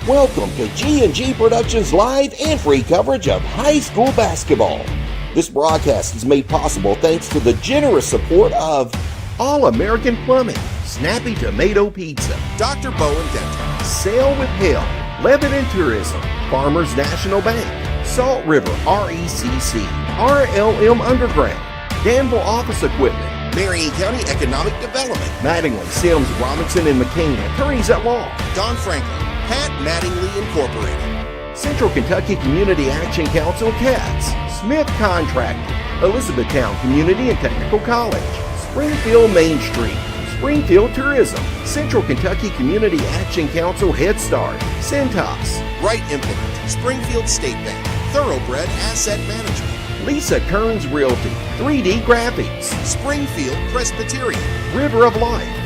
Welcome to G&G Productions live and free coverage of high school basketball. This broadcast is made possible thanks to the generous support of All-American Plumbing, Snappy Tomato Pizza, Dr. Bowen Dental, Sail with Hell, Lebanon Tourism, Farmers National Bank, Salt River RECC, RLM Underground, Danville Office Equipment, Marion County Economic Development, Mattingly, Sims, Robinson, and McCain, Attorneys at Law, Don Franklin, Pat Mattingly Incorporated, Central Kentucky Community Action Council, CATS, Smith Contracting, Elizabethtown Community and Technical College, Springfield Main Street, Springfield Tourism, Central Kentucky Community Action Council, Head Start, Centos, Wright Implement, Springfield State Bank, Thoroughbred Asset Management, Lisa Kearns Realty, 3D Graphics, Springfield Presbyterian, River of Life.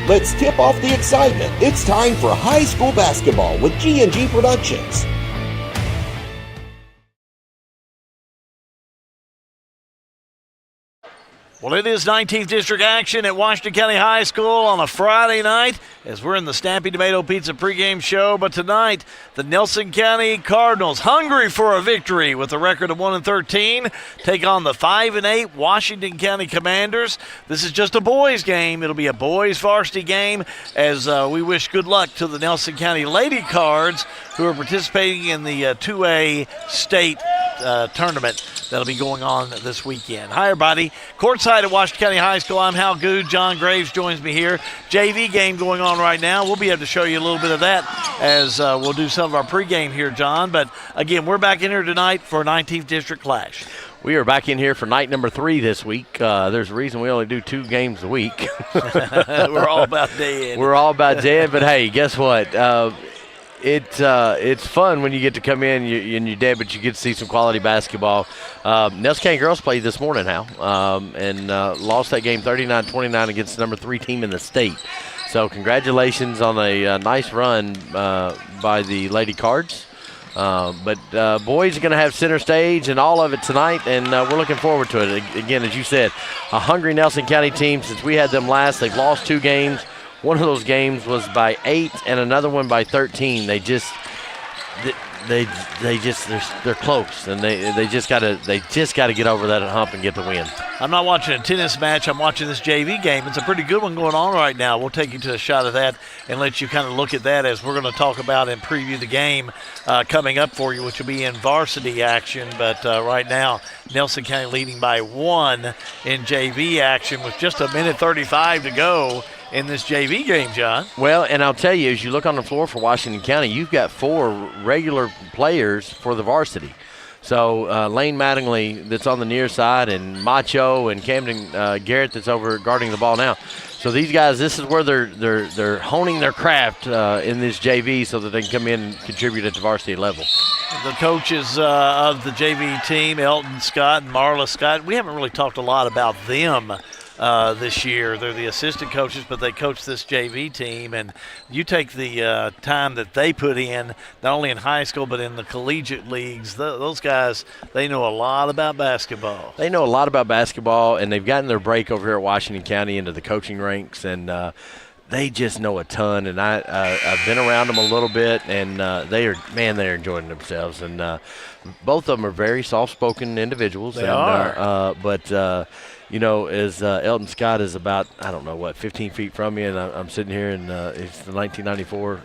Let's tip off the excitement. It's time for high school basketball with G&G Productions. Well, it is 19th District action at Washington County High School on a Friday night as we're in the Snappy Tomato Pizza Pre-Game show. But tonight, the Nelson County Cardinals, hungry for a victory with a record of 1-13, take on the 5-8 Washington County Commanders. This is just a boys' game. It'll be a boys' varsity game as we wish good luck to the Nelson County Lady Cards who are participating in the 2A state tournament that'll be going on this weekend. Hi, everybody. Courtside at Washington County High School, I'm Hal Good. John Graves joins me here. JV game going on right now. We'll be able to show you a little bit of that as we'll do some of our pregame here, John. But, again, we're back in here tonight for a 19th District Clash. We are back in here for night number 3 this week. There's a reason we only do 2 games a week. We're all about dead. We're all about dead, but, hey, guess what? It's fun when you get to come in and you're dead, but you get to see some quality basketball. Nelson County girls played this morning, Hal, and lost that game 39-29 against the number 3 team in the state. So congratulations on a nice run by the Lady Cards. But boys are going to have center stage and all of it tonight, and we're looking forward to it. Again, as you said, a hungry Nelson County team. Since we had them last, they've lost 2 games. One of those games was by 8 and another one by 13. They're close, and they just gotta get over that hump and get the win. I'm not watching a tennis match. I'm watching this JV game. It's a pretty good one going on right now. We'll take you to a shot of that and let you kind of look at that as we're going to talk about and preview the game coming up for you, which will be in varsity action. But right now, Nelson County leading by 1 in JV action with just a minute 35 to go in this JV game, John. Well, and I'll tell you, as you look on the floor for Washington County, you've got 4 regular players for the varsity. So Lane Mattingly that's on the near side, and Macho and Camden Garrett that's over guarding the ball now. So these guys, this is where they're honing their craft in this JV so that they can come in and contribute at the varsity level. The coaches of the JV team, Elton Scott and Marla Scott, we haven't really talked a lot about them this year. They're the assistant coaches, but they coach this JV team. And you take the time that they put in, not only in high school but in the collegiate leagues. Those guys, they know a lot about basketball. They know a lot about basketball, and they've gotten their break over here at Washington County into the coaching ranks, and they just know a ton. And I've been around them a little bit, and they're enjoying themselves. And both of them are very soft-spoken individuals. They are. But you know, as Elton Scott is about, 15 feet from me, and I'm sitting here, and it's the 1994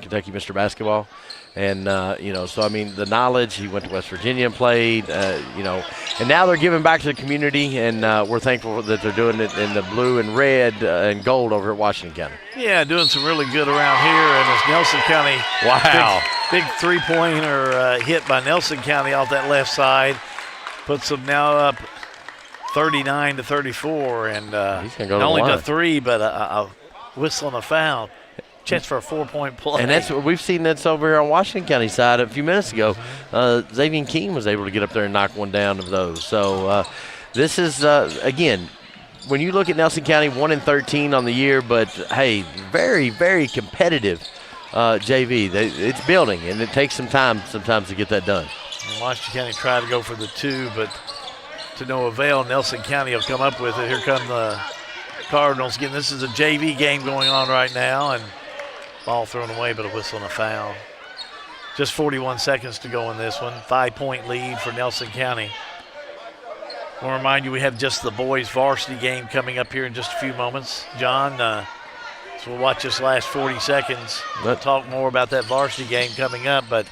Kentucky Mr. Basketball. And, so, I mean, the knowledge, he went to West Virginia and played, and now they're giving back to the community, and we're thankful that they're doing it in the blue and red and gold over at Washington County. Yeah, doing some really good around here, and it's Nelson County. Wow. Big three-pointer hit by Nelson County off that left side. Puts them now up 39-34, and he's gonna go not only to to 3, but a whistle and a foul. Chance for a 4-point play. And that's what we've seen. That's over here on Washington County side a few minutes ago. Xavier Keene was able to get up there and knock one down of those. So this is, again, when you look at Nelson County, 1-13 on the year, but, hey, very, very competitive JV. It's building, and it takes some time sometimes to get that done. And Washington County tried to go for the 2, but to no avail. Nelson County will come up with it. Here come the Cardinals. Again, this is a JV game going on right now, and Ball thrown away, but a whistle and a foul. Just 41 seconds to go in this one. 5-point lead for Nelson County. I want to remind you we have just the boys varsity game coming up here in just a few moments. John, so we'll watch this last 40 seconds. We'll talk more about that varsity game coming up, but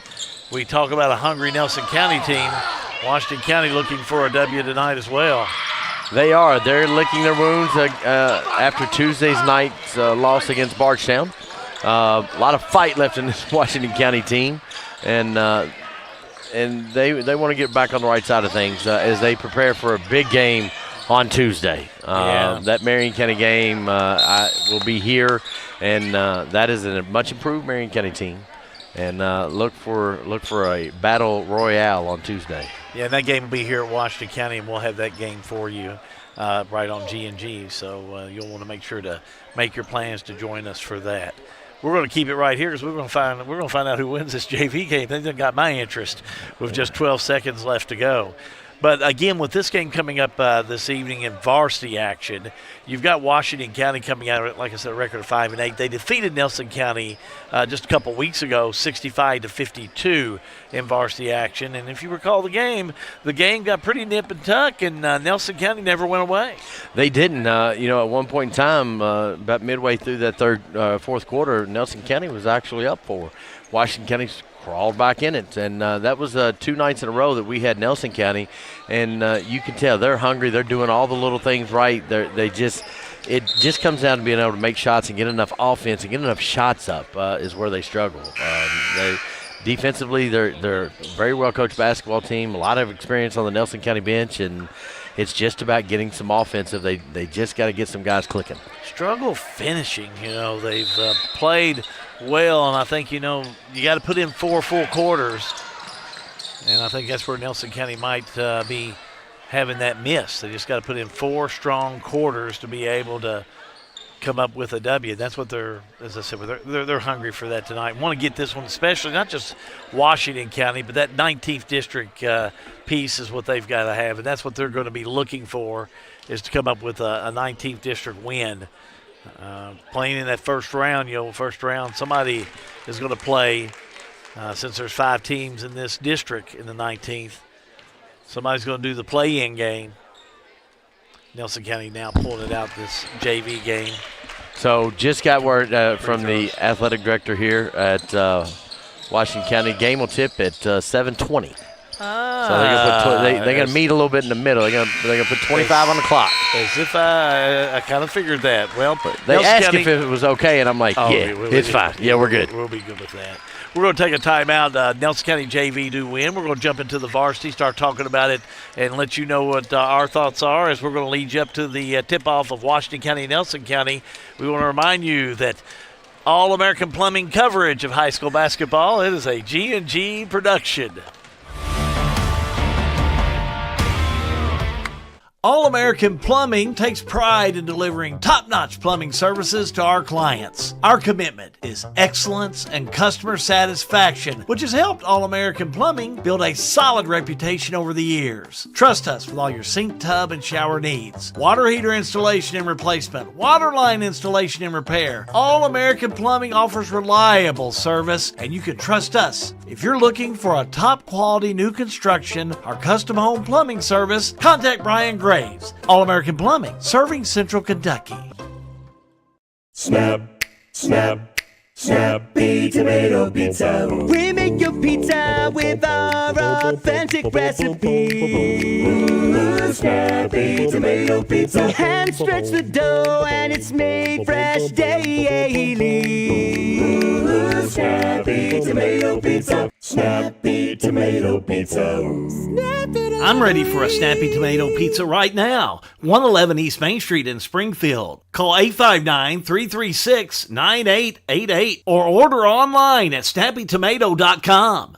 we talk about a hungry Nelson County team. Washington County looking for a W tonight as well. They are. They're licking their wounds after Tuesday's night's loss against Bardstown. A lot of fight left in this Washington County team, and they want to get back on the right side of things as they prepare for a big game on Tuesday. That Marion County game will be here, and that is a much improved Marion County team. And look for a battle royale on Tuesday. Yeah, and that game will be here at Washington County, and we'll have that game for you right on G&G. So you'll want to make sure to make your plans to join us for that. We're going to keep it right here because we're going to find out who wins this JV game. They got my interest with just 12 seconds left to go. But again, with this game coming up this evening in varsity action, you've got Washington County coming out, like I said, a record of 5-8. They defeated Nelson County just a couple weeks ago, 65-52 in varsity action. And if you recall the game got pretty nip and tuck, and Nelson County never went away. They didn't. At one point in time, about midway through that fourth quarter, Nelson County was actually up 4. Washington County's crawled back in it, and that was 2 nights in a row that we had Nelson County, and you can tell they're hungry. They're doing all the little things right. It just comes down to being able to make shots and get enough offense and get enough shots up is where they struggle. Defensively, they're a very well coached basketball team, a lot of experience on the Nelson County bench, and it's just about getting some offensive. They just got to get some guys clicking. Struggle finishing. They've played well, and I think, you got to put in 4 full quarters. And I think that's where Nelson County might be having that miss. They just got to put in 4 strong quarters to be able to come up with a W. That's what as I said, they're hungry for that tonight. Want to get this one, especially not just Washington County, but that 19th district piece is what they've got to have, and that's what they're going to be looking for, is to come up with a 19th district win. Playing in that first round, somebody is going to play, since there's 5 teams in this district in the 19th, somebody's going to do the play-in game. Nelson County now pulling it out this JV game. So just got word from the athletic director here at Washington County. Game will tip at 7:20. So they're going to meet a little bit in the middle. They're going to put 25 on the clock. As if I kind of figured that. Well, they asked if it was okay, and I'm like, it's fine. Yeah, we're good. We'll be good with that. We're going to take a timeout. Nelson County JV do win. We're going to jump into the varsity, start talking about it, and let you know what our thoughts are as we're going to lead you up to the tip-off of Washington County and Nelson County. We want to remind you that All-American Plumbing coverage of high school basketball, it is a G&G production. All-American Plumbing takes pride in delivering top-notch plumbing services to our clients. Our commitment is excellence and customer satisfaction, which has helped All-American Plumbing build a solid reputation over the years. Trust us with all your sink, tub, and shower needs. Water heater installation and replacement, water line installation and repair. All-American Plumbing offers reliable service, and you can trust us. If you're looking for a top-quality new construction or custom home plumbing service, contact Brian Graves. All-American Plumbing, serving Central Kentucky. Snap, snap, Snappy Tomato Pizza. We make your pizza with our authentic recipe. Ooh, Snappy Tomato Pizza. Hand stretch the dough and it's made fresh daily. Ooh, Snappy Tomato Pizza. Snappy Tomato Pizza. I'm ready for a Snappy Tomato Pizza right now. 111 East Main Street in Springfield. Call 859-336-9888 or order online at snappytomato.com.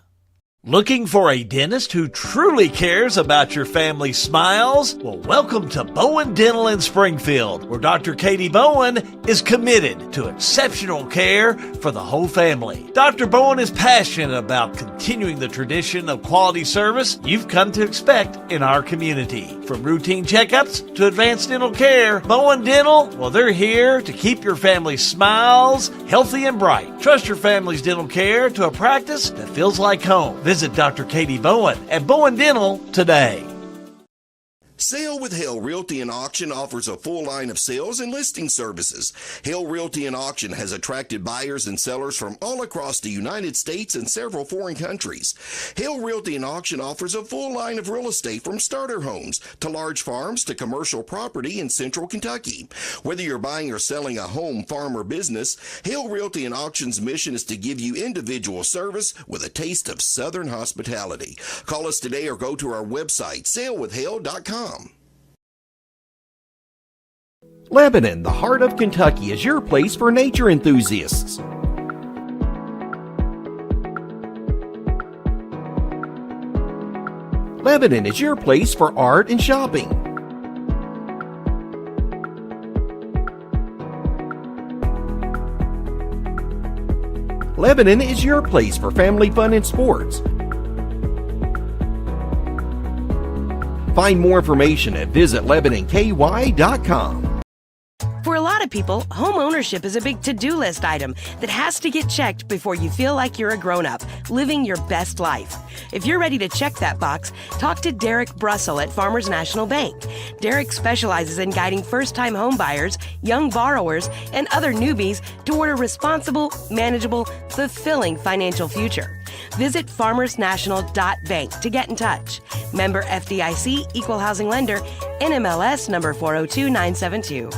Looking for a dentist who truly cares about your family's smiles? Well, welcome to Bowen Dental in Springfield, where Dr. Katie Bowen is committed to exceptional care for the whole family. Dr. Bowen is passionate about continuing the tradition of quality service you've come to expect in our community. From routine checkups to advanced dental care, Bowen Dental, well, they're here to keep your family's smiles healthy and bright. Trust your family's dental care to a practice that feels like home. Visit Dr. Katie Bowen at Bowen Dental today. Sale with Hale Realty and Auction offers a full line of sales and listing services. Hale Realty and Auction has attracted buyers and sellers from all across the United States and several foreign countries. Hale Realty and Auction offers a full line of real estate from starter homes to large farms to commercial property in central Kentucky. Whether you're buying or selling a home, farm, or business, Hale Realty and Auction's mission is to give you individual service with a taste of Southern hospitality. Call us today or go to our website, salewithhale.com. Lebanon, the heart of Kentucky, is your place for nature enthusiasts. Lebanon is your place for art and shopping. Lebanon is your place for family fun and sports. Find more information at visitlebanonky.com. For a lot of people, home ownership is a big to-do list item that has to get checked before you feel like you're a grown-up, living your best life. If you're ready to check that box, talk to Derek Brussel at Farmers National Bank. Derek specializes in guiding first-time home buyers, young borrowers, and other newbies toward a responsible, manageable, fulfilling financial future. Visit farmersnational.bank to get in touch. Member FDIC, Equal Housing Lender, NMLS number 402972.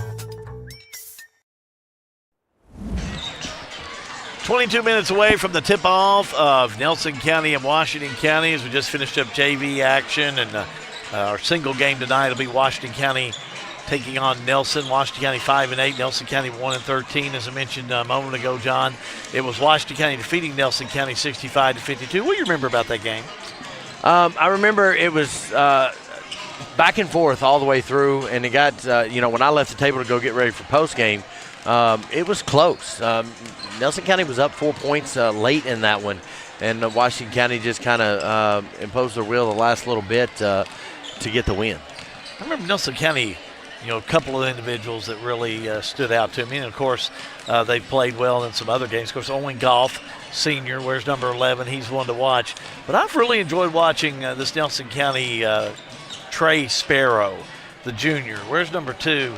22 minutes away from the tip-off of Nelson County and Washington County as we just finished up JV action, and our single game tonight will be Washington County taking on Nelson. Washington County 5-8, Nelson County 1-13. As I mentioned a moment ago, John, it was Washington County defeating Nelson County 65-52. What do you remember about that game? I remember it was back and forth all the way through, and it got when I left the table to go get ready for postgame, it was close. Nelson County was up 4 points late in that one, and Washington County just kind of imposed their will the last little bit to get the win. I remember Nelson County, a couple of individuals that really stood out to me. And, of course, they played well in some other games. Of course, Owen Goff, senior, wears number 11. He's one to watch. But I've really enjoyed watching this Nelson County Trey Sparrow, the junior. Where's number 2?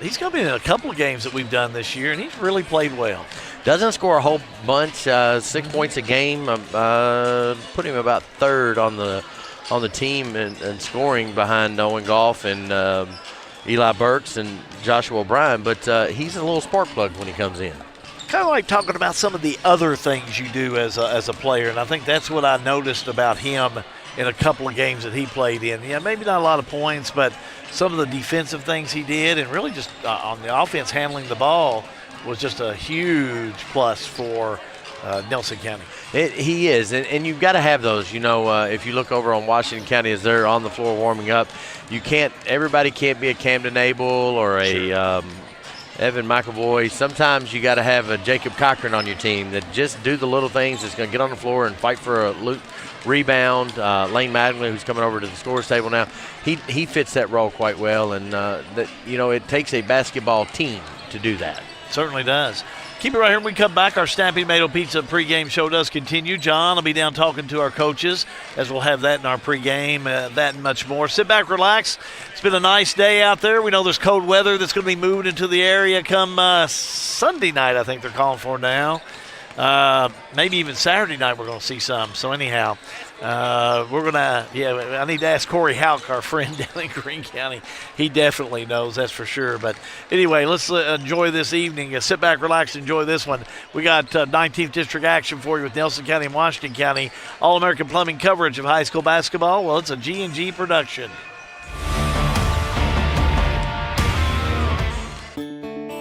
He's going to be in a couple of games that we've done this year, and he's really played well. Doesn't score a whole bunch, 6 points a game. Put him about third on the team and scoring behind Owen Goff and Eli Burks and Joshua O'Brien, but he's a little spark plug when he comes in. Kind of like talking about some of the other things you do as a player, and I think that's what I noticed about him in a couple of games that he played in. Yeah, maybe not a lot of points, but some of the defensive things he did, and really just on the offense handling the ball was just a huge plus for Nelson County. He is, and you've got to have those. If you look over on Washington County as they're on the floor warming up, everybody can't be a Camden Abel or a Evan McAvoy. Sometimes you got to have a Jacob Cochran on your team that just do the little things that's going to get on the floor and fight for a rebound. Lane Mattingly, who's coming over to the scorer's table now, he fits that role quite well, and it takes a basketball team to do that. Certainly does. Keep it right here when we come back. Our Snappy Tomato Pizza pregame show does continue. John will be down talking to our coaches as we'll have that in our pregame, that and much more. Sit back, relax. It's been a nice day out there. We know there's cold weather that's going to be moving into the area come Sunday night, I think they're calling for now. Maybe even Saturday night we're going to see some. So anyhow, I need to ask Corey Houck, our friend down in Greene County. He definitely knows, that's for sure. But anyway, let's enjoy this evening. Sit back, relax, enjoy this one. We got 19th District action for you with Nelson County and Washington County. All-American Plumbing coverage of high school basketball. Well, it's a G&G production.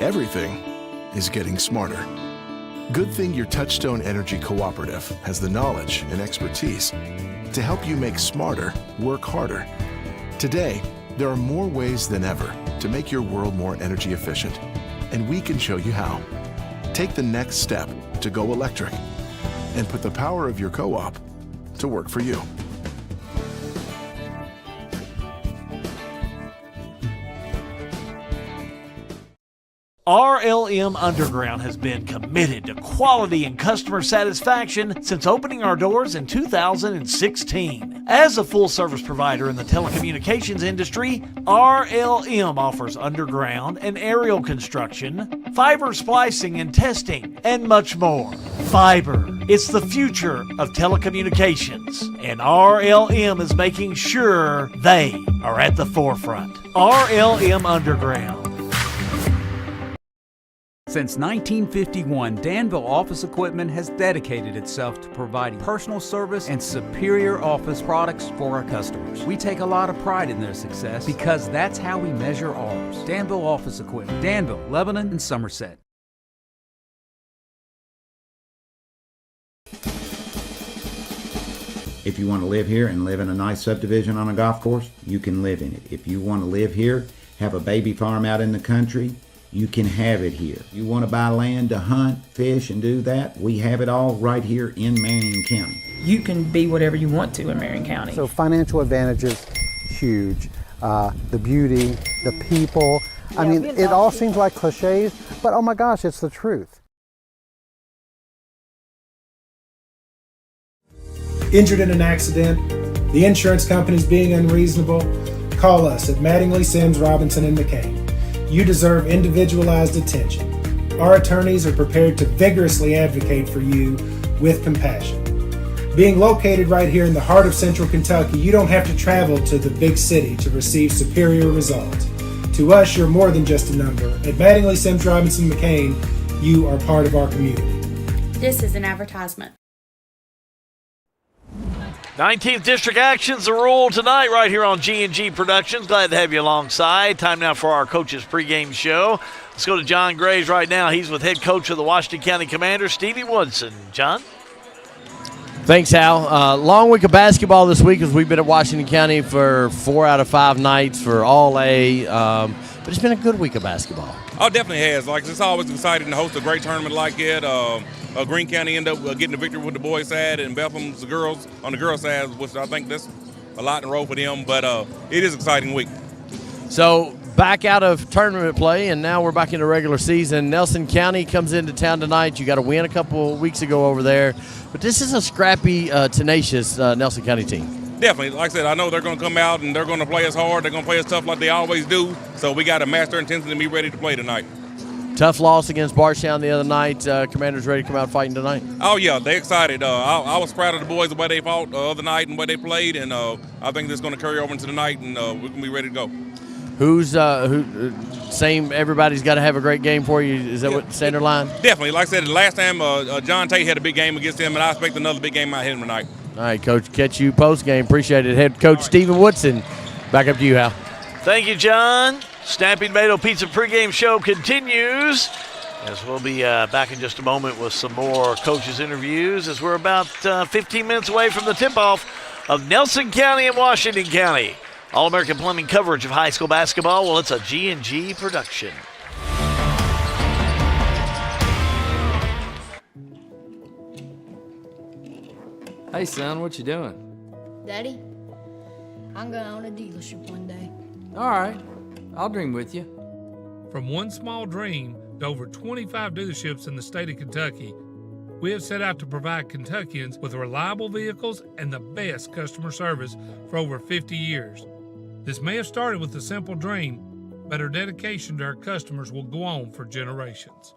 Everything is getting smarter. Good thing your Touchstone Energy Cooperative has the knowledge and expertise to help you make smarter, work harder. Today, there are more ways than ever to make your world more energy efficient, and we can show you how. Take the next step to go electric and put the power of your co-op to work for you. RLM Underground has been committed to quality and customer satisfaction since opening our doors in 2016. As a full-service provider in the telecommunications industry, RLM offers underground and aerial construction, fiber splicing and testing, and much more. Fiber, it's the future of telecommunications, and RLM is making sure they are at the forefront. RLM Underground. Since 1951, Danville Office Equipment has dedicated itself to providing personal service and superior office products for our customers. We take a lot of pride in their success because that's how we measure ours. Danville Office Equipment, Danville, Lebanon, and Somerset. If you want to live here and live in a nice subdivision on a golf course, you can live in it. If you want to live here, have a baby farm out in the country, you can have it here. You want to buy land to hunt, fish, and do that? We have it all right here in Marion County. You can be whatever you want to in Marion County. So financial advantages, huge. The beauty, the people. I mean, it all seems like cliches, but oh my gosh, it's the truth. Injured in an accident, the insurance company's being unreasonable, call us at Mattingly, Sims, Robinson, and McCain. You deserve individualized attention. Our attorneys are prepared to vigorously advocate for you with compassion. Being located right here in the heart of Central Kentucky, you don't have to travel to the big city to receive superior results. To us, you're more than just a number. At Mattingly, Sims, Robinson, McCain, you are part of our community. This is an advertisement. 19th District action's the rule tonight right here on G&G Productions. Glad to have you alongside. Time now for our Coach's Pregame Show. Let's go to John Graves right now. He's with head coach of the Washington County Commanders, Stevie Woodson. John? Thanks, Hal. Long week of basketball this week as we've been at Washington County for 4 out of 5 nights for All A. But it's been a good week of basketball. Oh, definitely has. Like, it's always exciting to host a great tournament like it. Greene County ended up getting the victory with the boys' side, and Bethlehem's the girls on the girls' side, which I think that's a lot in a row for them. But it is an exciting week. So back out of tournament play, and now we're back into regular season. Nelson County comes into town tonight. You got a win a couple of weeks ago over there, but this is a scrappy, tenacious Nelson County team. Definitely. Like I said, I know they're going to come out and they're going to play us hard. They're going to play us tough like they always do. So we got to match their intensity and be ready to play tonight. Tough loss against Barstown the other night. Commanders ready to come out fighting tonight? Oh, yeah, they're excited. I was proud of the boys the way they fought the other night and the way they played, and I think that's going to carry over into the night, and we're going to be ready to go. Same, everybody's got to have a great game for you. Is that what standard line? Definitely. Like I said, the last time John Tate had a big game against him, and I expect another big game out of him tonight. All right, Coach, catch you post-game. Appreciate it. Head Coach Stephen Woodson, back up to you, Hal. Thank you, John. Snappy Tomato Pizza Pre-Game Show continues, as we'll be back in just a moment with some more coaches' interviews, as we're about 15 minutes away from the tip-off of Nelson County and Washington County. All-American Plumbing coverage of high school basketball. Well, it's a G&G production. Hey, son, what you doing? Daddy, I'm going to own a dealership one day. All right, I'll dream with you. From one small dream to over 25 dealerships in the state of Kentucky, we have set out to provide Kentuckians with reliable vehicles and the best customer service for over 50 years. This may have started with a simple dream, but our dedication to our customers will go on for generations.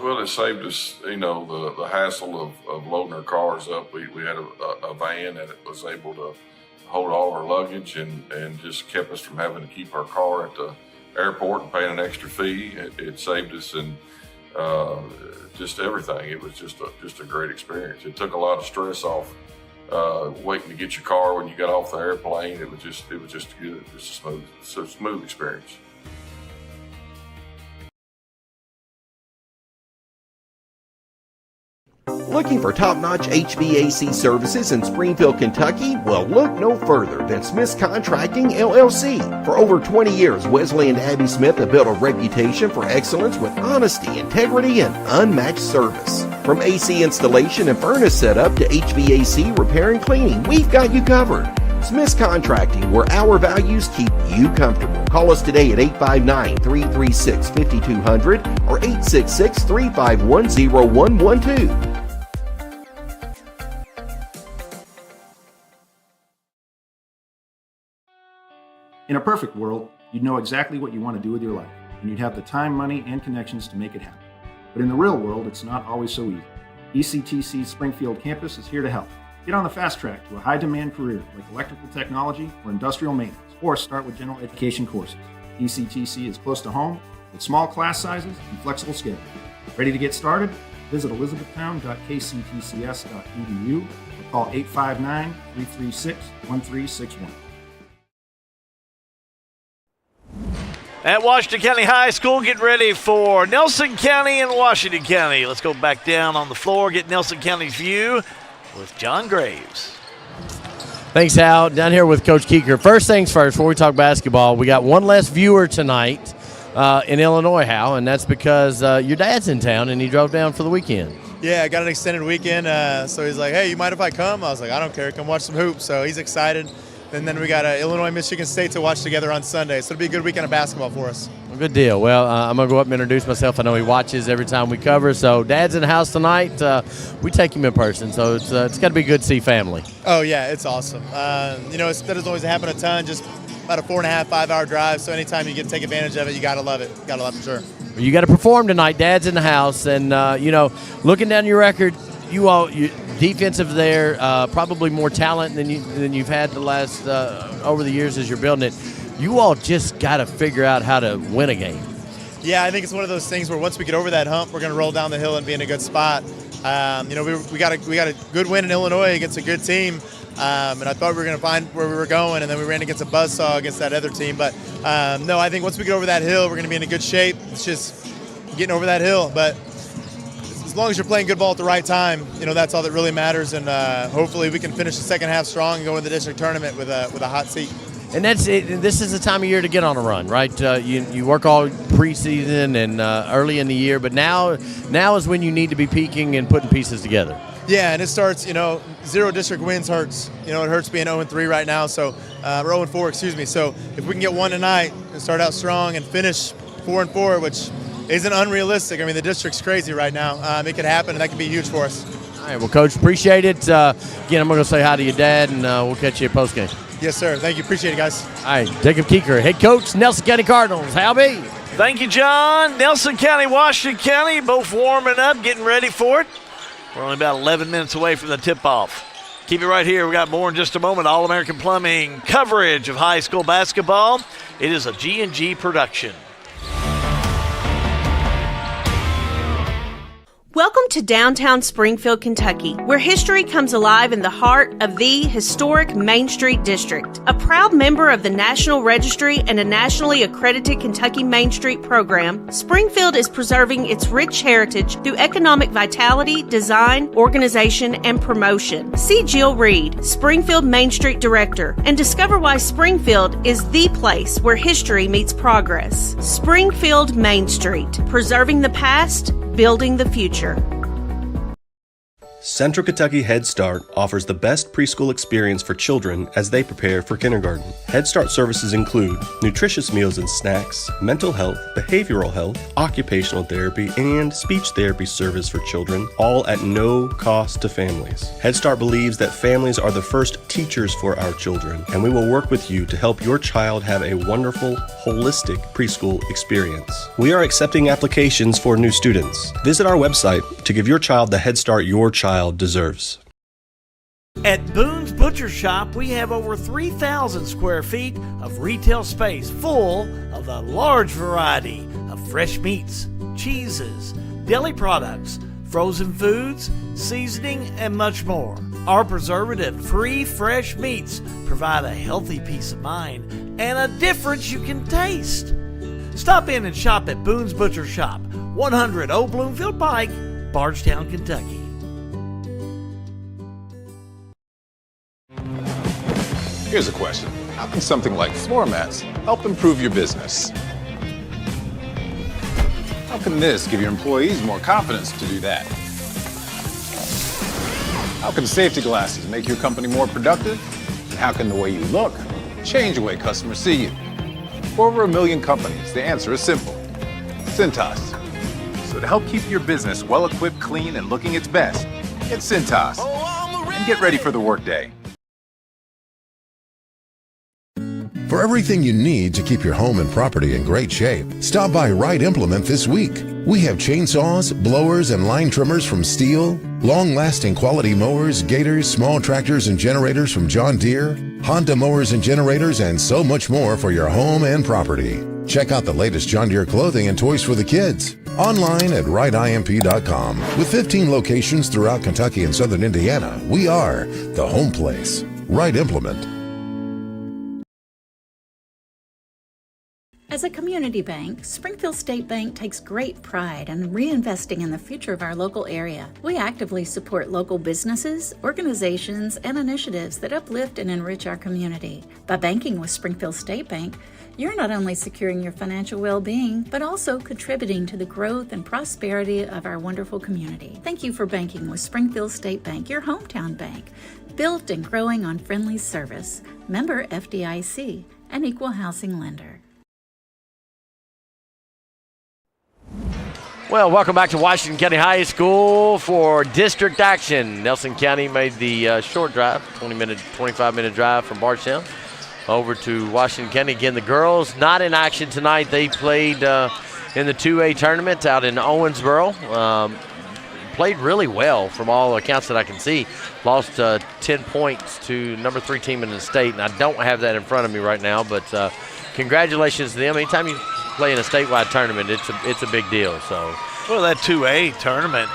Well, it saved us, the hassle of loading our cars up. We had a van that was able to hold all our luggage and just kept us from having to keep our car at the airport and paying an extra fee. It saved us and just everything. It was just a great experience. It took a lot of stress off waiting to get your car when you got off the airplane. It was just good, just a smooth experience. Looking for top-notch HVAC services in Springfield, Kentucky? Well, look no further than Smith's Contracting, LLC. For over 20 years, Wesley and Abby Smith have built a reputation for excellence with honesty, integrity, and unmatched service. From AC installation and furnace setup to HVAC repair and cleaning, we've got you covered. Smith's Contracting, where our values keep you comfortable. Call us today at 859-336-5200 or 866-351-0112. In a perfect world, you'd know exactly what you want to do with your life, and you'd have the time, money, and connections to make it happen. But in the real world, it's not always so easy. ECTC's Springfield campus is here to help. Get on the fast track to a high-demand career like electrical technology or industrial maintenance, or start with general education courses. ECTC is close to home with small class sizes and flexible schedules. Ready to get started? Visit elizabethtown.kctcs.edu or call 859-336-1361. At Washington County High School, get ready for Nelson County and Washington County. Let's go back down on the floor, get Nelson County's view with John Graves. Thanks, Hal. Down here with Coach Keeker. First things first, before we talk basketball, we got one less viewer tonight in Illinois, Hal, and that's because your dad's in town and he drove down for the weekend. Yeah, I got an extended weekend, so he's like, hey, you mind if I come? I was like, I don't care. Come watch some hoops. So he's excited. And then we got Illinois, Michigan State to watch together on Sunday. So it'll be a good weekend of basketball for us. Well, good deal. Well, I'm going to go up and introduce myself. I know he watches every time we cover. So Dad's in the house tonight. We take him in person. So it's got to be good to see family. Oh, yeah, it's awesome. That doesn't always happen a ton, just about a 4.5, 5-hour drive. So anytime you get to take advantage of it, you got to love it. Got to love it for sure. You got to perform tonight. Dad's in the house. And, looking down your record, you defensive there, probably more talent than you've had the last over the years as you're building it. You all just got to figure out how to win a game. Yeah, I think it's one of those things where once we get over that hump, we're going to roll down the hill and be in a good spot. We got a good win in Illinois against a good team, and I thought we were going to find where we were going, and then we ran against a buzzsaw against that other team. But no, I think once we get over that hill, we're going to be in a good shape. It's just getting over that hill, but as long as you're playing good ball at the right time, that's all that really matters. And hopefully we can finish the second half strong and go in the district tournament with a hot seat. And that's it. This is the time of year to get on a run, right? You work all preseason and early in the year, but now is when you need to be peaking and putting pieces together. Yeah, and it starts, 0 district wins hurts. It hurts being 0-3 right now, or 0-4, excuse me. So if we can get one tonight and start out strong and finish 4-4, which isn't unrealistic. I mean, the district's crazy right now. It could happen, and that could be huge for us. All right, well, Coach, appreciate it. Again, I'm going to say hi to your dad, and we'll catch you at postgame. Yes, sir. Thank you. Appreciate it, guys. All right, Jacob Keeker, head coach, Nelson County Cardinals. Howbee. Thank you, John. Nelson County, Washington County, both warming up, getting ready for it. We're only about 11 minutes away from the tip-off. Keep it right here. We got more in just a moment. All-American Plumbing coverage of high school basketball. It is a G&G production. Welcome to downtown Springfield, Kentucky, where history comes alive in the heart of the historic Main Street District. A proud member of the National Registry and a nationally accredited Kentucky Main Street program, Springfield is preserving its rich heritage through economic vitality, design, organization, and promotion. See Jill Reed, Springfield Main Street Director, and discover why Springfield is the place where history meets progress. Springfield Main Street, preserving the past, building the future. Central Kentucky Head Start offers the best preschool experience for children as they prepare for kindergarten. Head Start services include nutritious meals and snacks, mental health, behavioral health, occupational therapy, and speech therapy service for children, all at no cost to families. Head Start believes that families are the first teachers for our children, and we will work with you to help your child have a wonderful, holistic preschool experience. We are accepting applications for new students. Visit our website to give your child the Head Start your child deserves. At Boone's Butcher Shop, we have over 3,000 square feet of retail space full of a large variety of fresh meats, cheeses, deli products, frozen foods, seasoning, and much more. Our preservative-free fresh meats provide a healthy peace of mind and a difference you can taste. Stop in and shop at Boone's Butcher Shop, 100 Old Bloomfield Pike, Bardstown, Kentucky. Here's a question. How can something like floor mats help improve your business? How can this give your employees more confidence to do that? How can safety glasses make your company more productive? And how can the way you look change the way customers see you? For over 1 million companies, the answer is simple. Cintas. So to help keep your business well-equipped, clean, and looking its best, get Cintas. And get ready for the workday. For everything you need to keep your home and property in great shape, stop by Wright Implement this week. We have chainsaws, blowers, and line trimmers from Steel, long-lasting quality mowers, gators, small tractors, and generators from John Deere, Honda mowers and generators, and so much more for your home and property. Check out the latest John Deere clothing and toys for the kids. Online at wrightimp.com. With 15 locations throughout Kentucky and southern Indiana, we are the home place. Wright Implement. As a community bank, Springfield State Bank takes great pride in reinvesting in the future of our local area. We actively support local businesses, organizations, and initiatives that uplift and enrich our community. By banking with Springfield State Bank, you're not only securing your financial well-being, but also contributing to the growth and prosperity of our wonderful community. Thank you for banking with Springfield State Bank, your hometown bank, built and growing on friendly service. Member FDIC, an equal housing lender. Well, welcome back to Washington County High School for district action. Nelson County made the short drive, 25-minute drive from Bardstown over to Washington County. Again, the girls not in action tonight. They played in the 2A tournament out in Owensboro. Played really well from all accounts that I can see. Lost 10 points to number 3 team in the state, and I don't have that in front of me right now, but congratulations to them. Anytime you play in a statewide tournament, it's a big deal. So, well, that 2A tournament,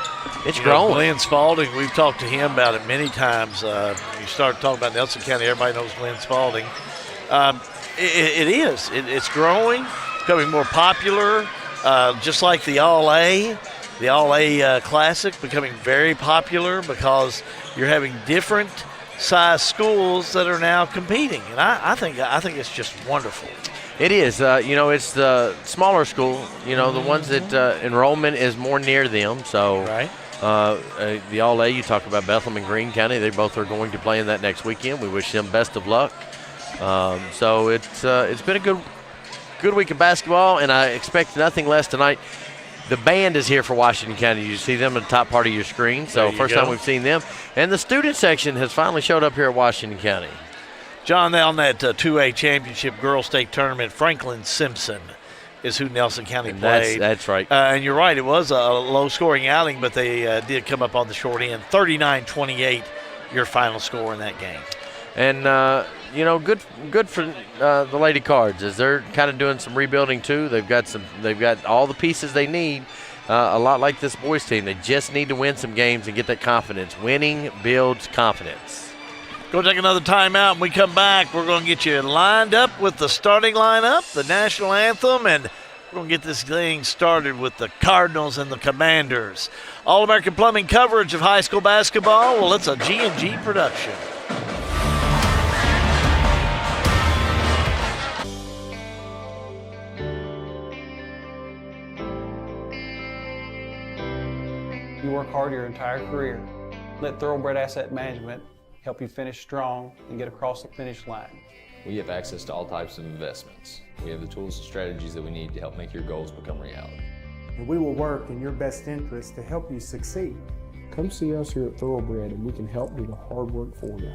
it's growing. Glenn Spalding, we've talked to him about it many times. You start talking about Nelson County, everybody knows Glenn Spalding. It's growing, becoming more popular, just like the All-A. The All-A Classic becoming very popular because you're having different size schools that are now competing, and I think it's just wonderful. It is. It's the smaller school, the ones that enrollment is more near them. So right. The All-A, you talk about Bethlehem and Greene County. They both are going to play in that next weekend. We wish them best of luck. So it's been a good week of basketball, and I expect nothing less tonight. The band is here for Washington County. You see them in the top part of your screen. So first time we've seen them. And the student section has finally showed up here at Washington County. John, on that 2A championship girls state tournament, Franklin Simpson is who Nelson County played. That's right. And you're right, it was a low-scoring outing, but they did come up on the short end. 39-28, your final score in that game. And, good for the Lady Cards as they're kind of doing some rebuilding too. They've got all the pieces they need. A lot like this boys team. They just need to win some games and get that confidence. Winning builds confidence. Go take another timeout. When we come back, we're going to get you lined up with the starting lineup, the national anthem, and we're going to get this thing started with the Cardinals and the Commanders. All-American Plumbing coverage of high school basketball. Well, it's a G&G production. You work hard your entire career. Let Thoroughbred Asset Management help you finish strong and get across the finish line. We have access to all types of investments. We have the tools and strategies that we need to help make your goals become reality. And we will work in your best interest to help you succeed. Come see us here at Thoroughbred and we can help do the hard work for you.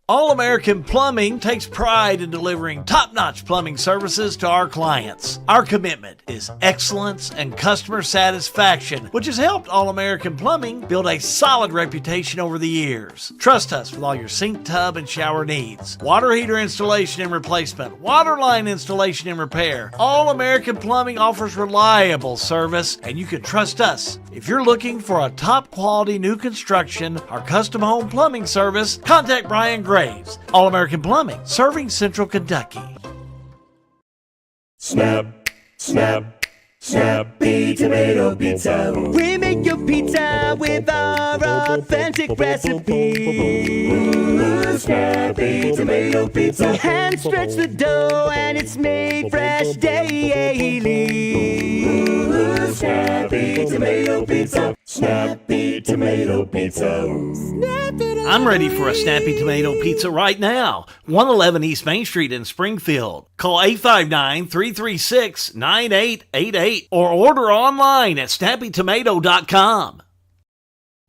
All-American Plumbing takes pride in delivering top-notch plumbing services to our clients. Our commitment is excellence and customer satisfaction, which has helped All-American Plumbing build a solid reputation over the years. Trust us with all your sink, tub, and shower needs. Water heater installation and replacement, water line installation and repair. All-American Plumbing offers reliable service, and you can trust us. If you're looking for a top-quality new construction or custom home plumbing service, contact Brian Graves. All-American Plumbing, serving Central Kentucky. Snap, snap, Snappy Tomato Pizza. We make your pizza with our authentic recipe. Snappy Tomato Pizza. Hand stretch the dough and it's made fresh daily. Snappy Tomato Pizza. Snappy Tomato Pizza. I'm ready for a Snappy Tomato Pizza right now. 111 East Main Street in Springfield. Call 859-336-9888 or order online at snappytomato.com.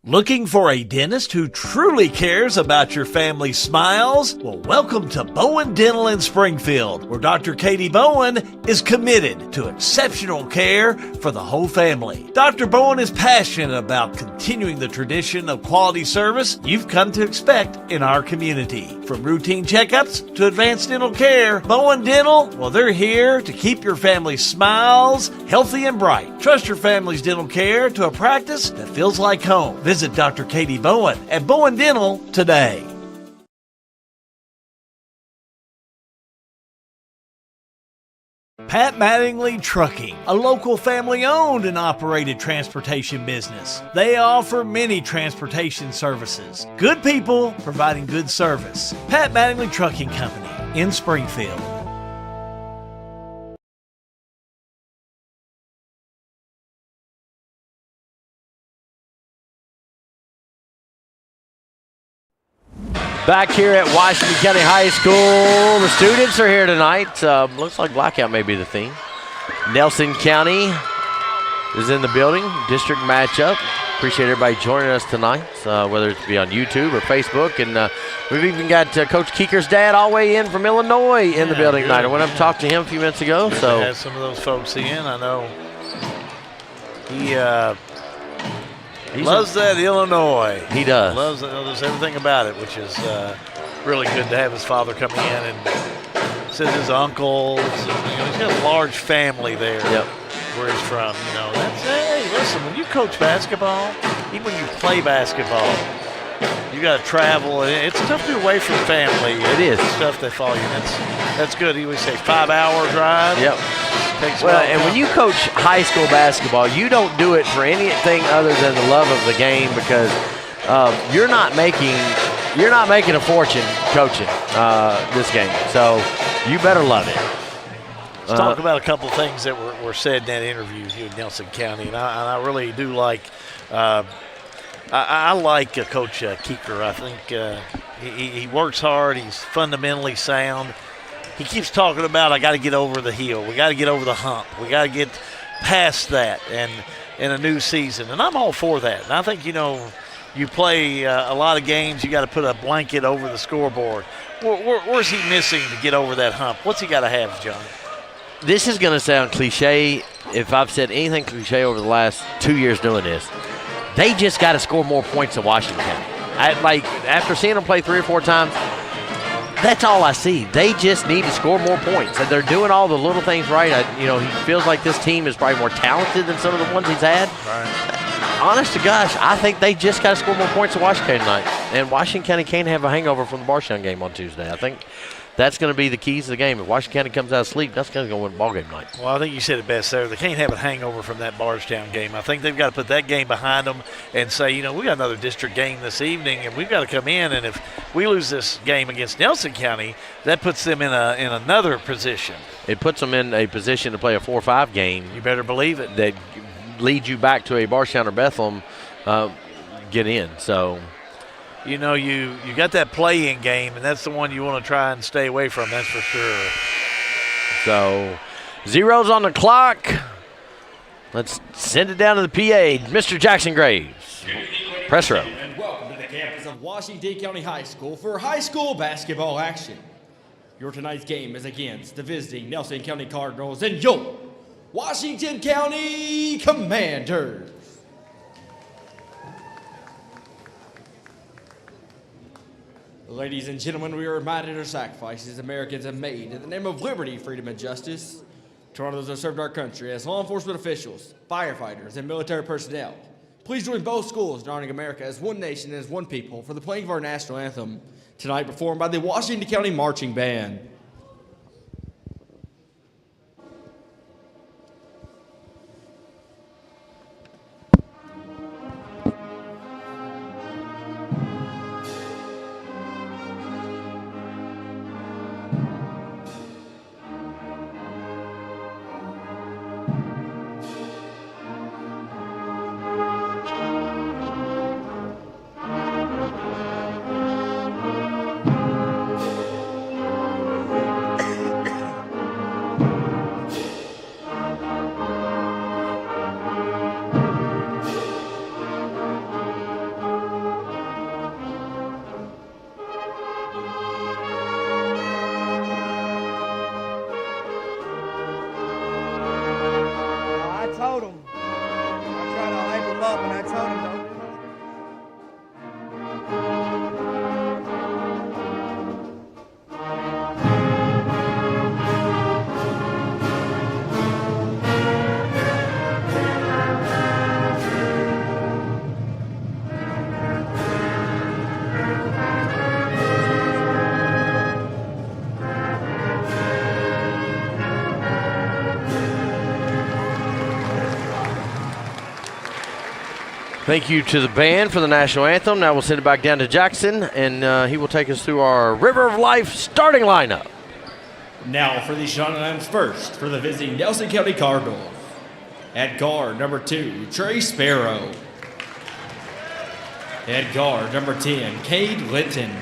Looking for a dentist who truly cares about your family's smiles? Well, welcome to Bowen Dental in Springfield, where Dr. Katie Bowen is committed to exceptional care for the whole family. Dr. Bowen is passionate about continuing the tradition of quality service you've come to expect in our community. From routine checkups to advanced dental care, Bowen Dental, well, they're here to keep your family's smiles healthy and bright. Trust your family's dental care to a practice that feels like home. Visit Dr. Katie Bowen at Bowen Dental today. Pat Mattingly Trucking, a local family-owned and operated transportation business. They offer many transportation services. Good people providing good service. Pat Mattingly Trucking Company in Springfield. Back here at Washington County High School, the students are here tonight. Looks like blackout may be the theme. Nelson County is in the building, district matchup. Appreciate everybody joining us tonight, whether it be on YouTube or Facebook. And we've even got Coach Keeker's dad all the way in from Illinois in the building tonight. I went up and talked to him a few minutes ago. So had some of those folks in. I know he loves that Illinois. He does. Loves everything about it, which is really good to have his father come in and says his uncles. And, he's got a large family there where he's from. Hey, listen, when you coach basketball, even when you play basketball, you got to travel. It's tough to be away from family. It is. It's tough to follow you. That's good. He always say 5-hour drive. Yep. Well, and when you coach high school basketball, you don't do it for anything other than the love of the game, because you're not making a fortune coaching this game. So you better love it. Let's talk about a couple of things that were said in that interview here in Nelson County, and I really do like. I like Coach Keeker. I think he works hard. He's fundamentally sound. He keeps talking about, I got to get over the hill. We got to get over the hump. We got to get past that and in a new season. And I'm all for that. And I think, you play a lot of games, you got to put a blanket over the scoreboard. Where's he missing to get over that hump? What's he got to have, John? This is going to sound cliche. If I've said anything cliche over the last 2 years doing this, they just got to score more points than Washington County. After seeing them play 3 or 4 times, that's all I see. They just need to score more points, and they're doing all the little things right. He feels like this team is probably more talented than some of the ones he's had. Right. Honest to gosh, I think they just got to score more points than Washington County tonight, and Washington County can't have a hangover from the Barstown game on Tuesday. I think that's going to be the keys to the game. If Washington County comes out of sleep, that's going to go win the ball game tonight. Well, I think you said it best there. They can't have a hangover from that Bardstown game. I think they've got to put that game behind them and say, we got another district game this evening, and we've got to come in. And if we lose this game against Nelson County, that puts them in another position. It puts them in a position to play a 4-5 game. You better believe it. That leads you back to a Bardstown or Bethlehem get in. So. You got that play-in game, and that's the one you want to try and stay away from, that's for sure. So, zeros on the clock. Let's send it down to the PA, Mr. Jackson Graves. Press row. And welcome to the campus of Washington County High School for high school basketball action. Your tonight's game is against the visiting Nelson County Cardinals and your Washington County Commanders. Ladies and gentlemen, we are reminded of sacrifices Americans have made in the name of liberty, freedom, and justice. To honor those that served our country as law enforcement officials, firefighters, and military personnel. Please join both schools in honoring America as one nation and as one people for the playing of our national anthem, tonight performed by the Washington County Marching Band. Thank you to the band for the national anthem. Now we'll send it back down to Jackson, and he will take us through our River of Life starting lineup. Now for the starting lineups first for the visiting Nelson County Cardinals. At guard, number 2, Trey Sparrow. At guard, number 10, Cade Linton.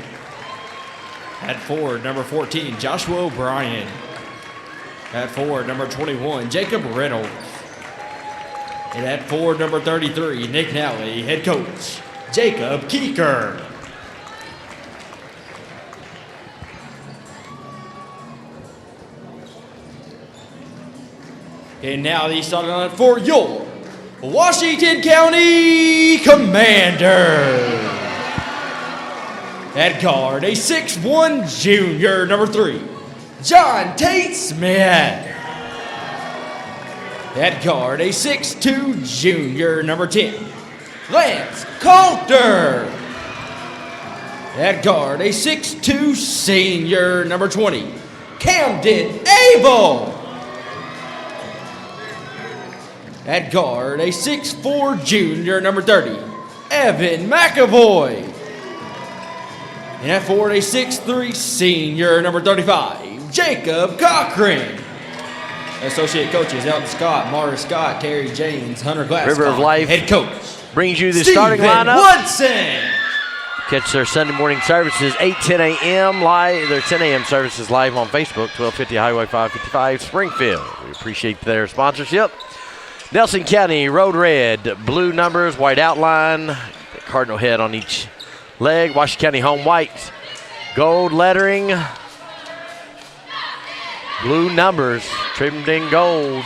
At forward, number 14, Joshua O'Brien. At forward, number 21, Jacob Reynolds. And at forward, number 33, Nick Nally, head coach, Jacob Keeker. And now the starting lineup for your Washington County Commanders. At guard, a 6'1" junior, number 3, John Tate Smith. At guard, a 6'2" junior, number 10, Lance Coulter. At guard, a 6'2" senior, number 20, Camden Abel. At guard, a 6'4" junior, number 30, Evan McAvoy. And at forward, a 6'3" senior, number 35, Jacob Cochran. Associate coaches, Elton Scott, Morris Scott, Terry James, Hunter Glass. River of Life head coach brings you the Stephen starting lineup. Woodson. Catch their Sunday morning services 8:10 a.m. live. Their 10 a.m. services live on Facebook, 1250 Highway 555 Springfield. We appreciate their sponsorship. Nelson County Road Red, blue numbers, white outline, the cardinal head on each leg. Washington County home white, gold lettering. Blue numbers, trimmed in gold.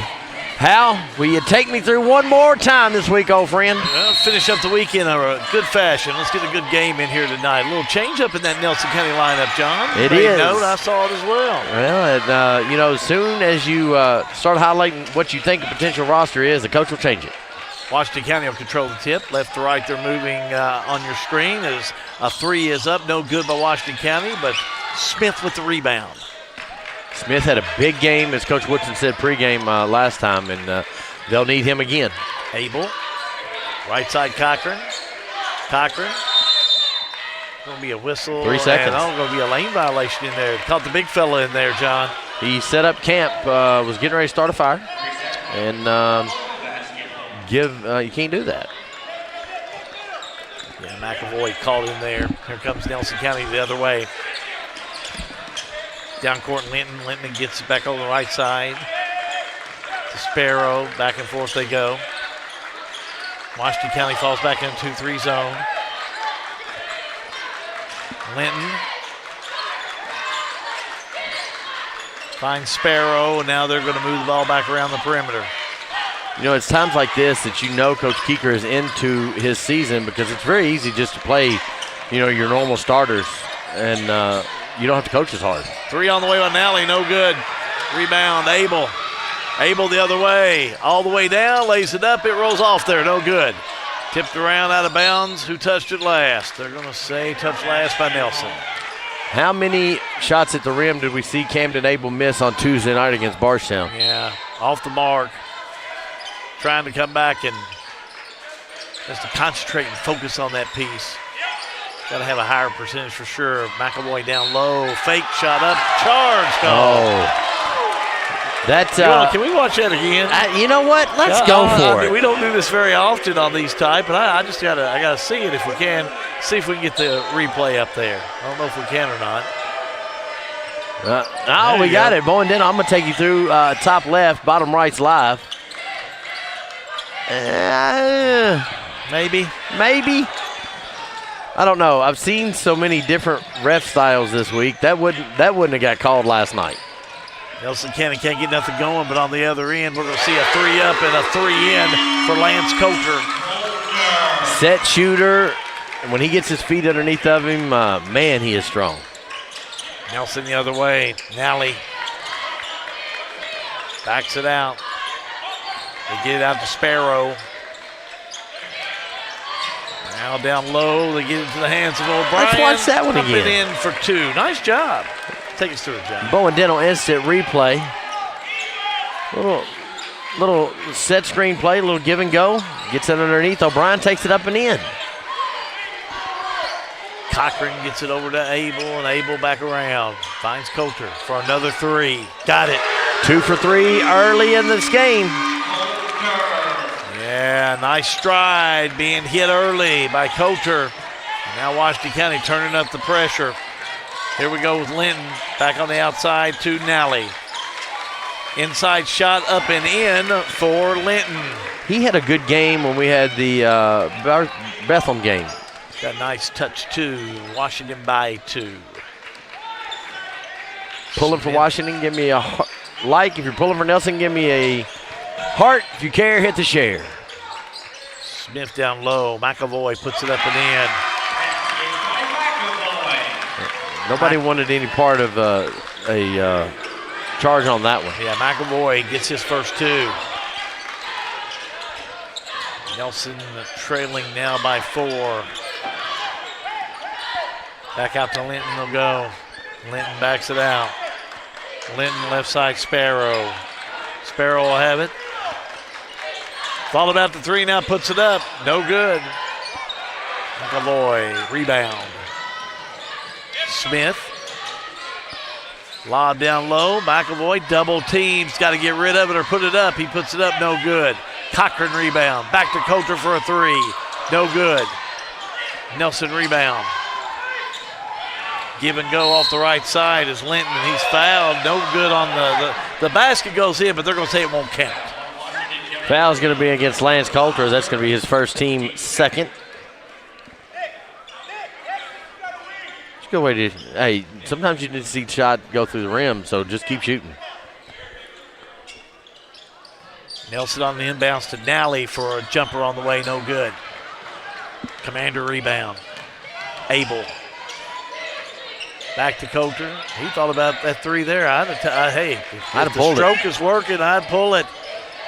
Hal, will you take me through one more time this week, old friend? Well, finish up the weekend in a good fashion. Let's get a good game in here tonight. A little change up in that Nelson County lineup, John. It is. Note, I saw it as well. Well, as soon as you start highlighting what you think the potential roster is, the coach will change it. Washington County will control the tip. Left to right, they're moving on your screen. As a 3 is up, no good by Washington County, but Smith with the rebound. Smith had a big game, as Coach Woodson said pregame last time, and they'll need him again. Abel, right side Cochran. Cochran, going to be a whistle. 3 seconds. And going to be a lane violation in there. Caught the big fella in there, John. He set up camp, was getting ready to start a fire, and you can't do that. Yeah, McAvoy caught in there. Here comes Nelson County the other way. Down court, Linton. Linton gets it back over the right side to Sparrow. Back and forth they go. Washington County falls back into 2-3 zone. Linton finds Sparrow, and now they're going to move the ball back around the perimeter. You know, it's times like this that you know Coach Keeker is into his season because it's very easy just to play, you know, your normal starters, and you don't have to coach as hard. 3 on the way by Nally, no good. Rebound, Abel. Abel the other way, all the way down, lays it up, it rolls off there, no good. Tipped around out of bounds. Who touched it last? They're going to say touched last by Nelson. How many shots at the rim did we see Camden Abel miss on Tuesday night against Bardstown? Yeah, off the mark. Trying to come back and just to concentrate and focus on that piece. Got to have a higher percentage for sure. McAvoy down low, fake shot up, charged. Oh. Can we watch that again? You know what? Let's go for it. We don't do this very often on these type, but I just gotta see it if we can. See if we can get the replay up there. I don't know if we can or not. We got it. Bowen Dental, I'm going to take you through top left, bottom right's live. Maybe. I don't know. I've seen so many different ref styles this week. That wouldn't have got called last night. Nelson County can't get nothing going, but on the other end, we're going to see a 3 up and a 3 in for Lance Coulter. Set shooter. And when he gets his feet underneath of him, man, he is strong. Nelson the other way. Nally backs it out. They get it out to Sparrow. Now down low, they get it to the hands of O'Brien. Let's watch that one again. Pump it in for 2. Nice job. Take us through it, John. Bowen Dental instant replay. Little set screen play, little give and go. Gets it underneath. O'Brien takes it up and in. Cochran gets it over to Abel, and Abel back around. Finds Coulter for another 3. Got it. 2 for 3 early in this game. Yeah, nice stride being hit early by Coulter. And now Washington County turning up the pressure. Here we go with Linton back on the outside to Nally. Inside shot up and in for Linton. He had a good game when we had the Bethlehem game. Got a nice touch too. Washington by 2. Pulling for Washington, give me a like. If you're pulling for Nelson, give me a heart. If you care, hit the share. Smith down low. McAvoy puts it up and in. Nobody wanted any part of a charge on that one. Yeah, McAvoy gets his first 2. Nelson trailing now by 4. Back out to Linton they'll go. Linton backs it out. Linton left side Sparrow. Sparrow will have it. Thought about the 3, now puts it up. No good. McAvoy, rebound. Smith. Lob down low. McAvoy double teams. Got to get rid of it or put it up. He puts it up. No good. Cochran rebound. Back to Coulter for a 3. No good. Nelson rebound. Give and go off the right side is Linton. He's fouled. No good on the basket goes in, but they're going to say it won't count. Foul's going to be against Lance Coulter. That's going to be his first team second. Good way to, hey, sometimes you need to see the shot go through the rim, so just keep shooting. Nelson on the inbounds to Nally for a jumper on the way, no good. Commander rebound. Abel. Back to Coulter. He thought about that 3 there. If the stroke is working, I'd pull it.